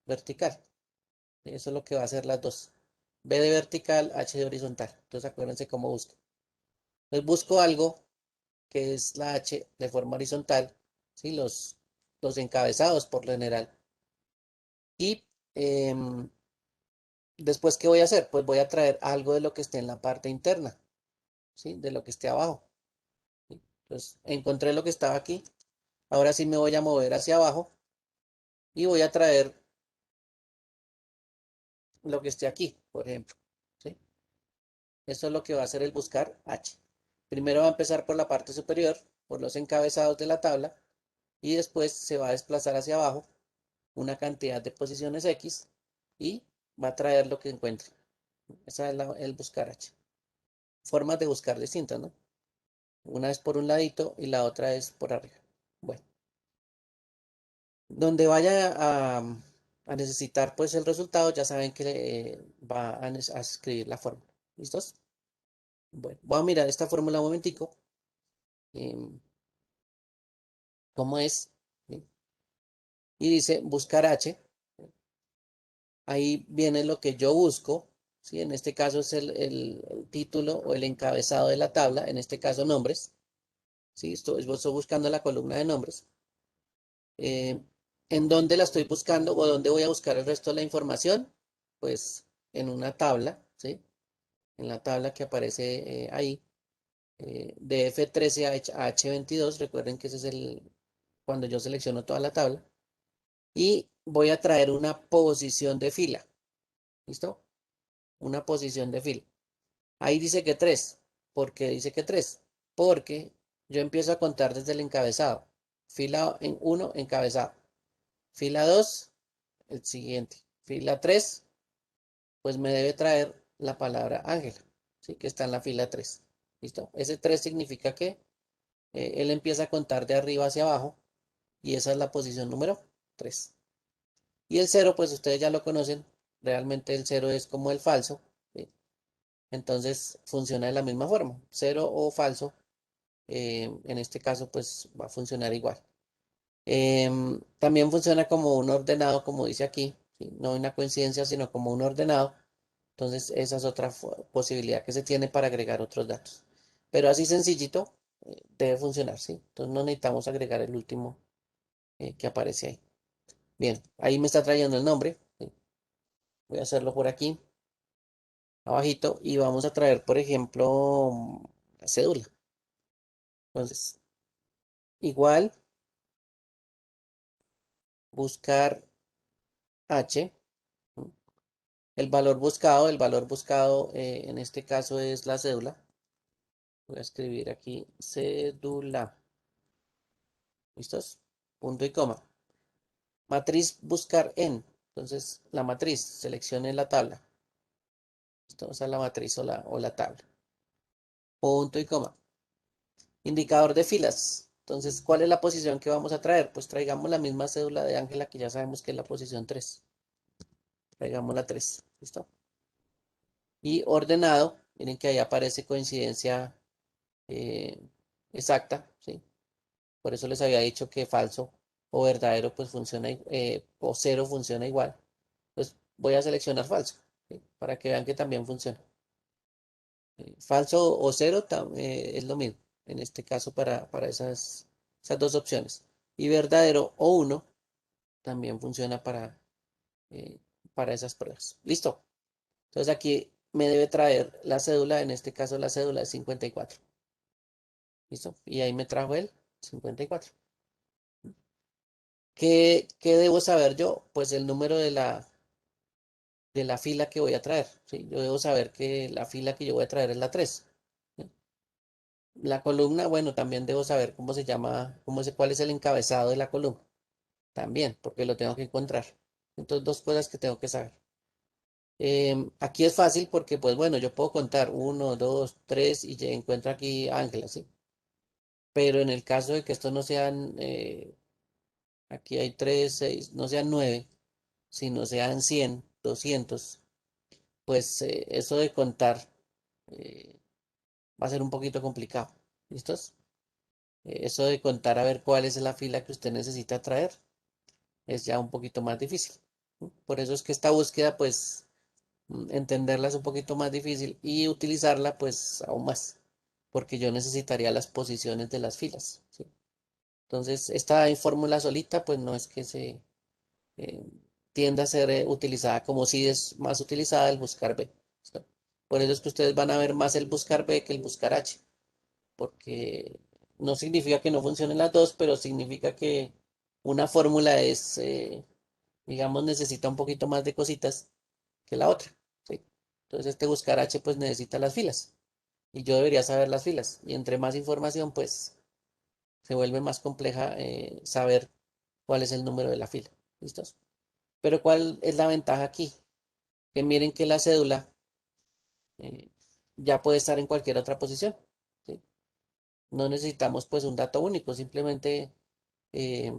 vertical. Eso es lo que va a hacer las dos. B de vertical, H de horizontal. Entonces acuérdense cómo busco. Entonces busco algo que es la H de forma horizontal, ¿sí? Los encabezados por lo general. Y después, ¿qué voy a hacer? Pues voy a traer algo de lo que esté en la parte interna, ¿sí? De lo que esté abajo. ¿Sí? Entonces, encontré lo que estaba aquí. Ahora sí me voy a mover hacia abajo y voy a traer lo que esté aquí, por ejemplo. ¿Sí? Esto es lo que va a hacer el buscar H. Primero va a empezar por la parte superior, por los encabezados de la tabla, y después se va a desplazar hacia abajo una cantidad de posiciones X y va a traer lo que encuentre. Esa es el buscar H. Formas de buscar distintas, ¿no? Una es por un ladito y la otra es por arriba. Bueno, donde vaya a necesitar pues el resultado, ya saben que va a escribir la fórmula. ¿Listos? Bueno, voy a mirar esta fórmula un momentico. em, ¿Cómo es? ¿Sí? Y dice buscar H. Ahí viene lo que yo busco. ¿Sí? En este caso es el título o el encabezado de la tabla. En este caso nombres. ¿Sí? Estoy buscando la columna de nombres. ¿En dónde la estoy buscando o dónde voy a buscar el resto de la información? Pues en una tabla, ¿sí? En la tabla que aparece ahí, de F13 a H22, recuerden que ese es cuando yo selecciono toda la tabla, y voy a traer una posición de fila, ¿listo? Una posición de fila. Ahí dice que 3. ¿Por qué dice que 3? Porque yo empiezo a contar desde el encabezado. Fila en 1, encabezado. Fila 2, el siguiente. Fila 3, pues me debe traer la palabra Ángela, ¿sí? Que está en la fila 3. ¿Listo? Ese 3 significa que él empieza a contar de arriba hacia abajo y esa es la posición número 3. Y el 0, pues ustedes ya lo conocen, realmente el 0 es como el falso, ¿sí? Entonces funciona de la misma forma, 0 o falso, en este caso pues va a funcionar igual. También funciona como un ordenado, como dice aquí, ¿sí? No una coincidencia, sino como un ordenado. Entonces, esa es otra posibilidad que se tiene para agregar otros datos. Pero así sencillito, debe funcionar, ¿sí? Entonces, no necesitamos agregar el último que aparece ahí. Bien, ahí me está trayendo el nombre. ¿Sí? Voy a hacerlo por aquí, abajito, y vamos a traer, por ejemplo, la cédula. Entonces, igual, buscar H. ¿Sí? El valor buscado en este caso es la cédula. Voy a escribir aquí cédula. ¿Listos? Punto y coma. Matriz buscar en. Entonces, la matriz, seleccione la tabla. Esto es la matriz o la tabla. Punto y coma. Indicador de filas. Entonces, ¿cuál es la posición que vamos a traer? Pues traigamos la misma cédula de Ángela que ya sabemos que es la posición 3. Traigamos la 3. ¿Listo? Y ordenado. Miren que ahí aparece coincidencia eh, exacta. ¿Sí? Por eso les había dicho que falso o verdadero pues funciona, o cero funciona igual. Pues voy a seleccionar falso, ¿sí? Para que vean que también funciona. Falso o cero es lo mismo, en este caso para esas dos opciones. Y verdadero o uno también funciona eh, para esas pruebas. ¿Listo? Entonces aquí me debe traer la cédula, en este caso la cédula es 54. ¿Listo? Y ahí me trajo el 54. ¿Qué debo saber yo? Pues el número de la fila que voy a traer, ¿sí? Yo debo saber que la fila que yo voy a traer es la 3. ¿Sí? La columna, bueno, también debo saber cómo se llama, cuál es el encabezado de la columna. También, porque lo tengo que encontrar. Entonces, dos cosas que tengo que saber. Aquí es fácil porque, pues bueno, yo puedo contar uno, dos, tres y ya encuentro aquí Ángela, ¿sí? Pero en el caso de que estos no sean, aquí hay tres, seis, no sean nueve, sino sean 100, 200, pues eso de contar va a ser un poquito complicado. ¿Listos? Eso de contar a ver cuál es la fila que usted necesita traer es ya un poquito más difícil. Por eso es que esta búsqueda, pues, entenderla es un poquito más difícil y utilizarla, pues, aún más, porque yo necesitaría las posiciones de las filas, ¿sí? Entonces, esta fórmula solita, pues, no es que se eh, tienda a ser utilizada como si es más utilizada el buscar B. ¿Listo? Por eso es que ustedes van a ver más el buscar B que el buscar H, porque no significa que no funcionen las dos, pero significa que una fórmula es, digamos, necesita un poquito más de cositas que la otra, ¿sí? Entonces este buscar H pues necesita las filas y yo debería saber las filas y entre más información pues se vuelve más compleja saber cuál es el número de la fila. ¿Listos? Pero ¿cuál es la ventaja aquí? Que miren que la cédula eh, ya puede estar en cualquier otra posición, ¿sí? No necesitamos pues un dato único, simplemente eh,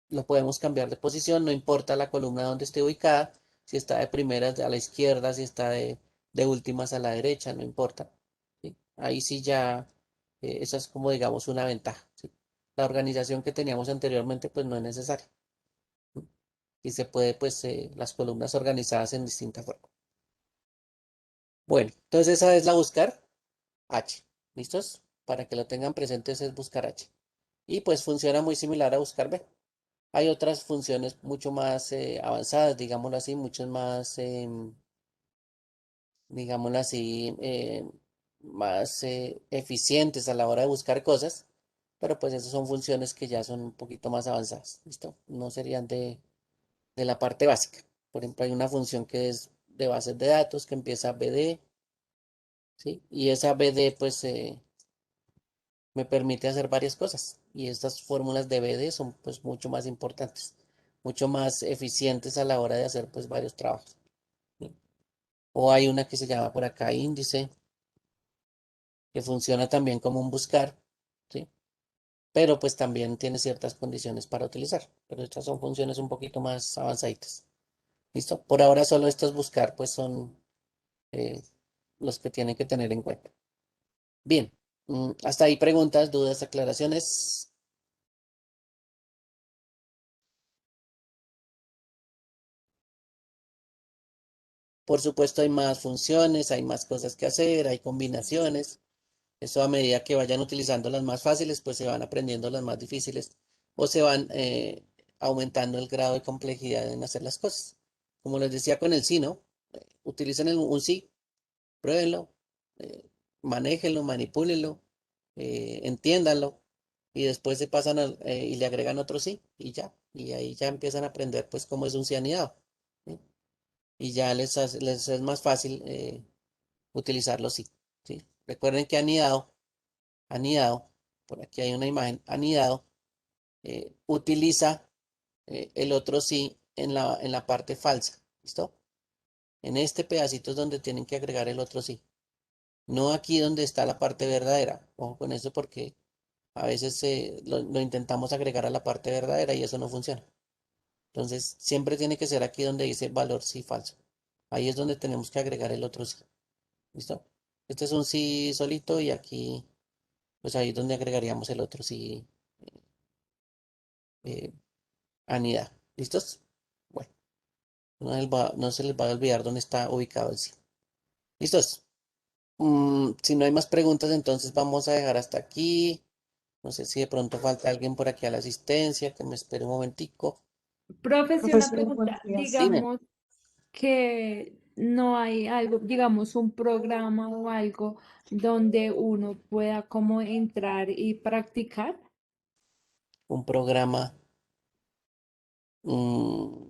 lo podemos cambiar de posición, no importa la columna donde esté ubicada, si está de primeras a la izquierda, si está de últimas a la derecha, no importa, ¿sí? Ahí sí ya, esa es como digamos una ventaja, ¿sí? La organización que teníamos anteriormente pues no es necesaria, ¿sí? Y se puede pues las columnas organizadas en distinta forma. Bueno, entonces esa es la buscar H, ¿listos? Para que lo tengan presentes es buscar H. Y pues funciona muy similar a buscar B. Hay otras funciones mucho más avanzadas, digámoslo así, mucho más, digámoslo así, más eficientes a la hora de buscar cosas, pero pues esas son funciones que ya son un poquito más avanzadas, ¿listo? No serían de la parte básica. Por ejemplo, hay una función que es de bases de datos que empieza BD, ¿sí? Y esa BD pues me permite hacer varias cosas y estas fórmulas de BD son pues mucho más importantes, mucho más eficientes a la hora de hacer pues varios trabajos, ¿sí? O hay una que se llama por acá índice, que funciona también como un buscar, ¿sí? Pero pues también tiene ciertas condiciones para utilizar, pero estas son funciones un poquito más avanzaditas. ¿Listo? Por ahora solo estos buscar pues son eh, los que tienen que tener en cuenta. Bien, hasta ahí preguntas, dudas, aclaraciones. Por supuesto, hay más funciones, hay más cosas que hacer, hay combinaciones. Eso a medida que vayan utilizando las más fáciles, pues se van aprendiendo las más difíciles o se van aumentando el grado de complejidad en hacer las cosas. Como les decía con el sí, ¿no? Utilicen un sí, pruébenlo, eh, manéjenlo, manipúlenlo, entiéndanlo y después se pasan y le agregan otro sí y ya. Y ahí ya empiezan a aprender pues cómo es un sí anidado, ¿sí? Y ya les es más fácil utilizarlo sí, ¿sí? Recuerden que anidado, por aquí hay una imagen, anidado, utiliza el otro sí en la parte falsa, ¿listo? En este pedacito es donde tienen que agregar el otro sí, no aquí donde está la parte verdadera. Ojo con eso porque a veces lo intentamos agregar a la parte verdadera y eso no funciona. Entonces, siempre tiene que ser aquí donde dice valor sí falso. Ahí es donde tenemos que agregar el otro sí. ¿Listo? Este es un sí solito y aquí, pues ahí es donde agregaríamos el otro sí eh, anidad. ¿Listos? Bueno, no se les va a olvidar dónde está ubicado el sí. ¿Listos? Si no hay más preguntas, entonces vamos a dejar hasta aquí. No sé si de pronto falta alguien por aquí a la asistencia, que me espere un momentico. Profe, sí, una Profesor, pregunta. buenos días. Dime, Digamos que no hay algo, digamos, un programa o algo donde uno pueda como entrar y practicar. un programa, mm,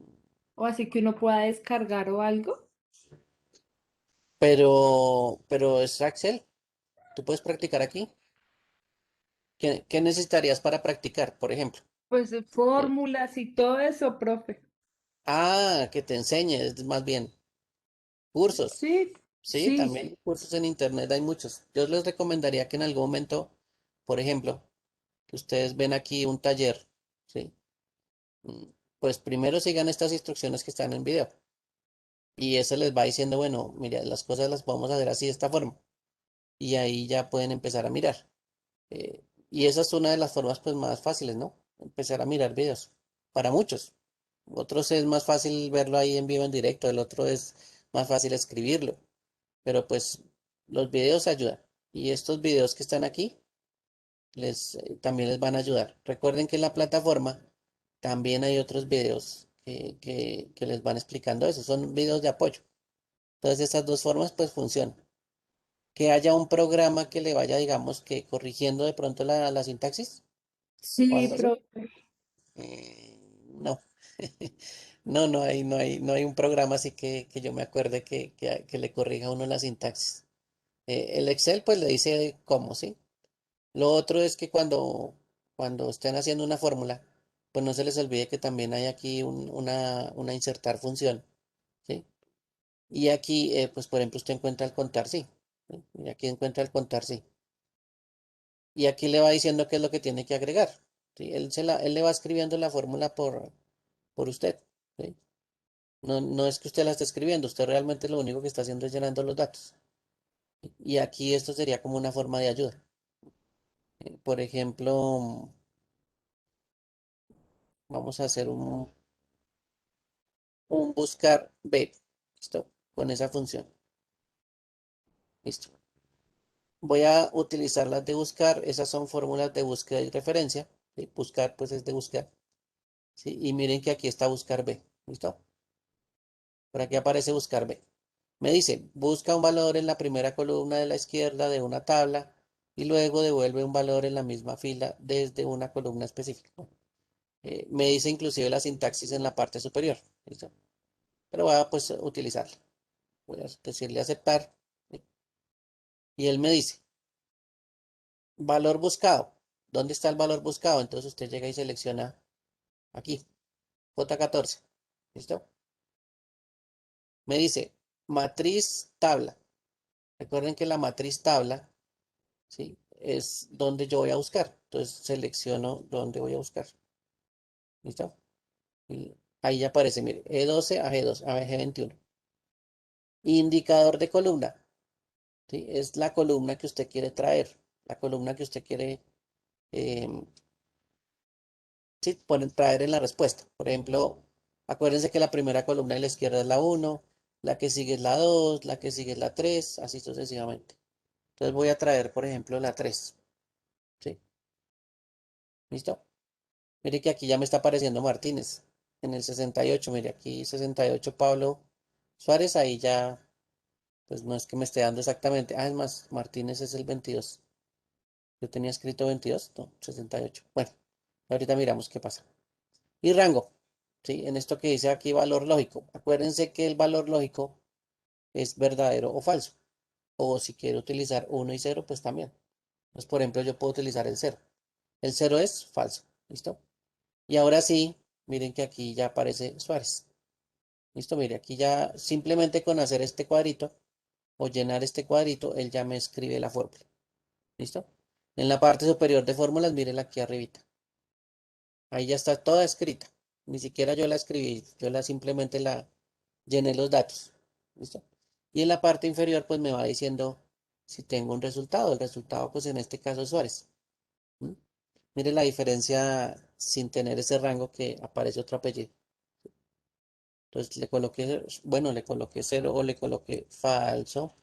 O así que uno pueda descargar o algo. pero es Excel. ¿Tú puedes practicar aquí? ¿Qué necesitarías para practicar, por ejemplo? Pues Eh, fórmulas y todo eso, profe. que te enseñe, es más bien cursos. Sí, Sí, sí, también cursos en internet hay muchos. Yo les recomendaría que en algún momento, por ejemplo, que ustedes ven aquí un taller, ¿sí? Mm, Pues primero sigan estas instrucciones que están en video y eso les va diciendo, bueno, mira, las cosas las podemos hacer así de esta forma y ahí ya pueden empezar a mirar. Y esa es una de las formas pues más fáciles, ¿no? Empezar a mirar videos. Para muchos. Otros es más fácil verlo ahí en vivo en directo, el otro es más fácil escribirlo. Pero pues los videos ayudan. Y estos videos que están aquí también les van a ayudar. Recuerden que en la plataforma también hay otros videos que les van explicando eso. Son videos de apoyo. Entonces estas dos formas pues funcionan. Que haya un programa que le vaya, digamos, que corrigiendo de pronto la sintaxis o Sí, algo así. profe. No. No hay un programa así que yo me acuerde que le corrija a uno la sintaxis. El Excel pues le dice cómo, ¿sí? Lo otro es que cuando estén haciendo una fórmula, pues no se les olvide que también hay aquí una insertar función, ¿sí? Y aquí, pues por ejemplo, usted encuentra el contar sí, ¿sí? Y aquí encuentra el contar sí. Y aquí le va diciendo qué es lo que tiene que agregar, ¿sí? Él le va escribiendo la fórmula por usted, ¿sí? No es que usted la esté escribiendo, usted realmente lo único que está haciendo es llenando los datos. Y aquí esto sería como una forma de ayuda. Por ejemplo, vamos a hacer un buscar B. ¿Listo? Con esa función. Listo. Voy a utilizar las de buscar. Esas son fórmulas de búsqueda y referencia. ¿Sí? Buscar, pues es de buscar. ¿Sí? Y miren que aquí está buscar B. ¿Listo? Por aquí aparece buscar B. Me dice, busca un valor en la primera columna de la izquierda de una tabla y luego devuelve un valor en la misma fila desde una columna específica. Me dice inclusive la sintaxis en la parte superior. ¿Listo? Pero voy a pues utilizarla. Voy a decirle aceptar. ¿Sí? Y él me dice, valor buscado. ¿Dónde está el valor buscado? Entonces usted llega y selecciona aquí, J14. ¿Listo? Me dice, matriz tabla. Recuerden que la matriz tabla, ¿sí? Es donde yo voy a buscar. Entonces selecciono dónde voy a buscar. ¿Listo? Y ahí ya aparece, mire, E12 a G2, a G21. Indicador de columna, ¿sí? Es la columna que usted quiere traer, la columna que usted quiere em, sí, ponen traer en la respuesta. Por ejemplo, acuérdense que la primera columna de la izquierda es la uno, la que sigue es la 2, la que sigue es la 3, así sucesivamente. Entonces voy a traer, por ejemplo, la 3. ¿Sí? ¿Listo? Mire que aquí ya me está apareciendo Martínez. En el 68, mire aquí 68 Pablo Suárez, ahí ya, pues no es que me esté dando exactamente. Ah, es más, Martínez es el 22. Yo tenía escrito 22, no, 68. Bueno, ahorita miramos qué pasa. Y rango, ¿sí? En esto que dice aquí valor lógico. Acuérdense que el valor lógico es verdadero o falso. O si quiero utilizar uno y cero, pues también. Pues por ejemplo, yo puedo utilizar el cero. El cero es falso. ¿Listo? Y ahora sí, miren que aquí ya aparece Suárez. ¿Listo? Mire, aquí ya simplemente con hacer este cuadrito o llenar este cuadrito, él ya me escribe la fórmula. ¿Listo? En la parte superior de fórmulas, miren aquí arribita. Ahí ya está toda escrita. Ni siquiera yo la escribí, yo simplemente la llené los datos. ¿Listo? Y en la parte inferior pues me va diciendo si tengo un resultado. El resultado pues en este caso es Suárez. ¿Mm? Mire la diferencia sin tener ese rango que aparece otro apellido. Entonces le coloqué, bueno, le coloqué cero o le coloqué falso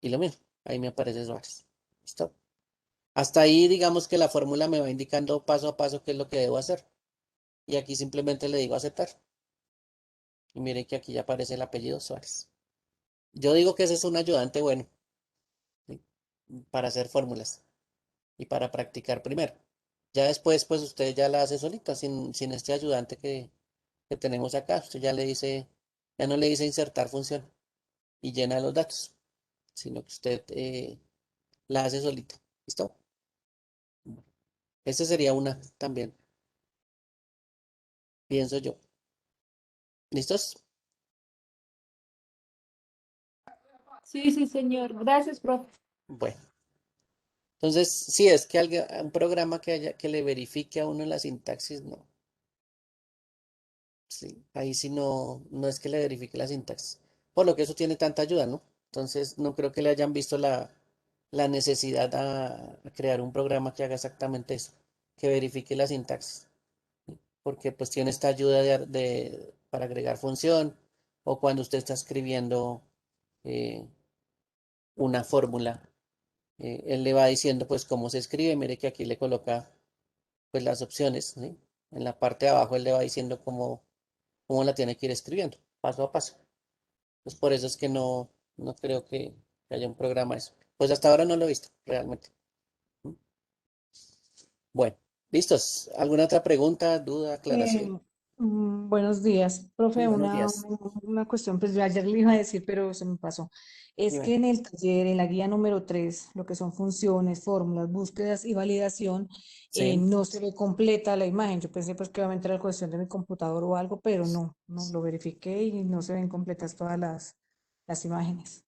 y lo mismo. Ahí me aparece Suárez. ¿Listo? Hasta ahí digamos que la fórmula me va indicando paso a paso qué es lo que debo hacer. Y aquí simplemente le digo aceptar. Y miren que aquí ya aparece el apellido Suárez. Yo digo que ese es un ayudante bueno, ¿sí? Para hacer fórmulas y para practicar primero. Ya después, pues usted ya la hace solita, sin este ayudante que tenemos acá. Usted ya le dice, ya no le dice insertar función y llena los datos, sino que usted la hace solita. ¿Listo? Esa sería una también, pienso yo. ¿Listos? Sí, sí, señor. Gracias, profe. Bueno, entonces, si es que alguien, un programa que le verifique a uno la sintaxis, no. Sí, ahí sí no es que le verifique la sintaxis. Por lo que eso tiene tanta ayuda, ¿no? Entonces, no creo que le hayan visto la necesidad a crear un programa que haga exactamente eso, que verifique la sintaxis, porque pues tiene esta ayuda para agregar función o cuando usted está escribiendo eh, una fórmula, él le va diciendo pues cómo se escribe, mire que aquí le coloca pues las opciones, ¿sí? En la parte de abajo él le va diciendo cómo la tiene que ir escribiendo, paso a paso. Pues por eso es que no creo que haya un programa de eso. Pues hasta ahora no lo he visto, realmente. Bueno, listos. ¿Alguna otra pregunta, duda, Eh, aclaración? Buenos días, Muy profe. buenos días. Una cuestión, pues yo ayer le iba a decir, pero se me pasó. Es Dime. que en el taller, en la guía número 3 lo que son funciones, fórmulas, búsquedas y validación, Sí. no se ve completa la imagen. Yo pensé pues que obviamente era cuestión de mi computador o algo, pero no, lo verifiqué y no se ven completas todas las imágenes.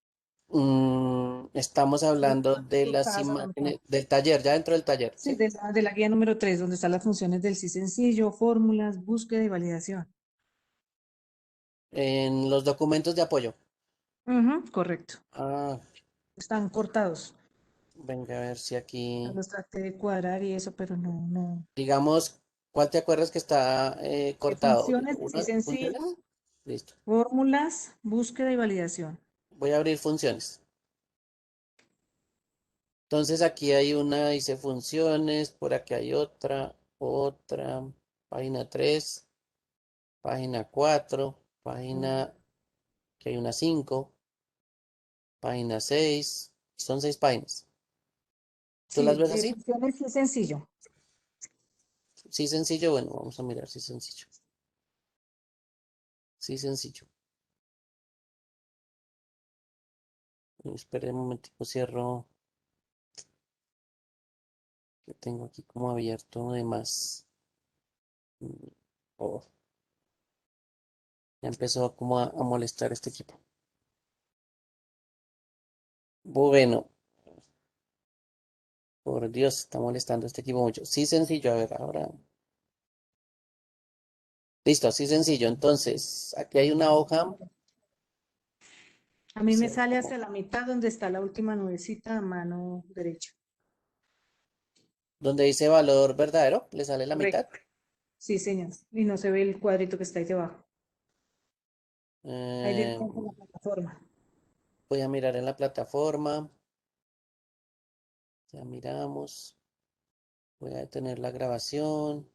Estamos hablando de las Equivocadas a lo mejor. imágenes del taller, ya dentro del taller, Sí, ¿sí? de la guía número 3 donde están las funciones del sí sencillo, fórmulas, búsqueda y validación. En los documentos de apoyo. Ujú, correcto. Ah, Están cortados. venga a ver si aquí, Los traté de cuadrar y eso, pero no. digamos, ¿cuál te acuerdas que está cortado? Funciones de sí ¿Una sencillo, funciones? Listo. fórmulas, búsqueda y validación. Voy a abrir funciones. Entonces aquí hay una, dice funciones, por aquí hay otra, página 3, página 4, página, que hay una 5, página 6, son 6 páginas. ¿Tú las Sí, ves así? funciones sí sencillo. Sí, sencillo, bueno, vamos a mirar si sencillo. Sí, sencillo. Espera un momentico, cierro, que tengo aquí como abierto de más. Oh, ya empezó como a molestar este equipo. Bueno, por Dios, está molestando este equipo mucho. Sí, sencillo, a ver, ahora. Listo, así sencillo. Entonces, aquí hay una hoja, A mí me sale cierro, hasta la mitad donde está la última nubecita a mano derecha. donde dice valor verdadero, le sale la mitad. Correcto. Sí, señor. Y no se ve el cuadrito que está ahí debajo. Ahí Eh, directamente en la plataforma. voy a mirar en la plataforma. Ya miramos. Voy a detener la grabación.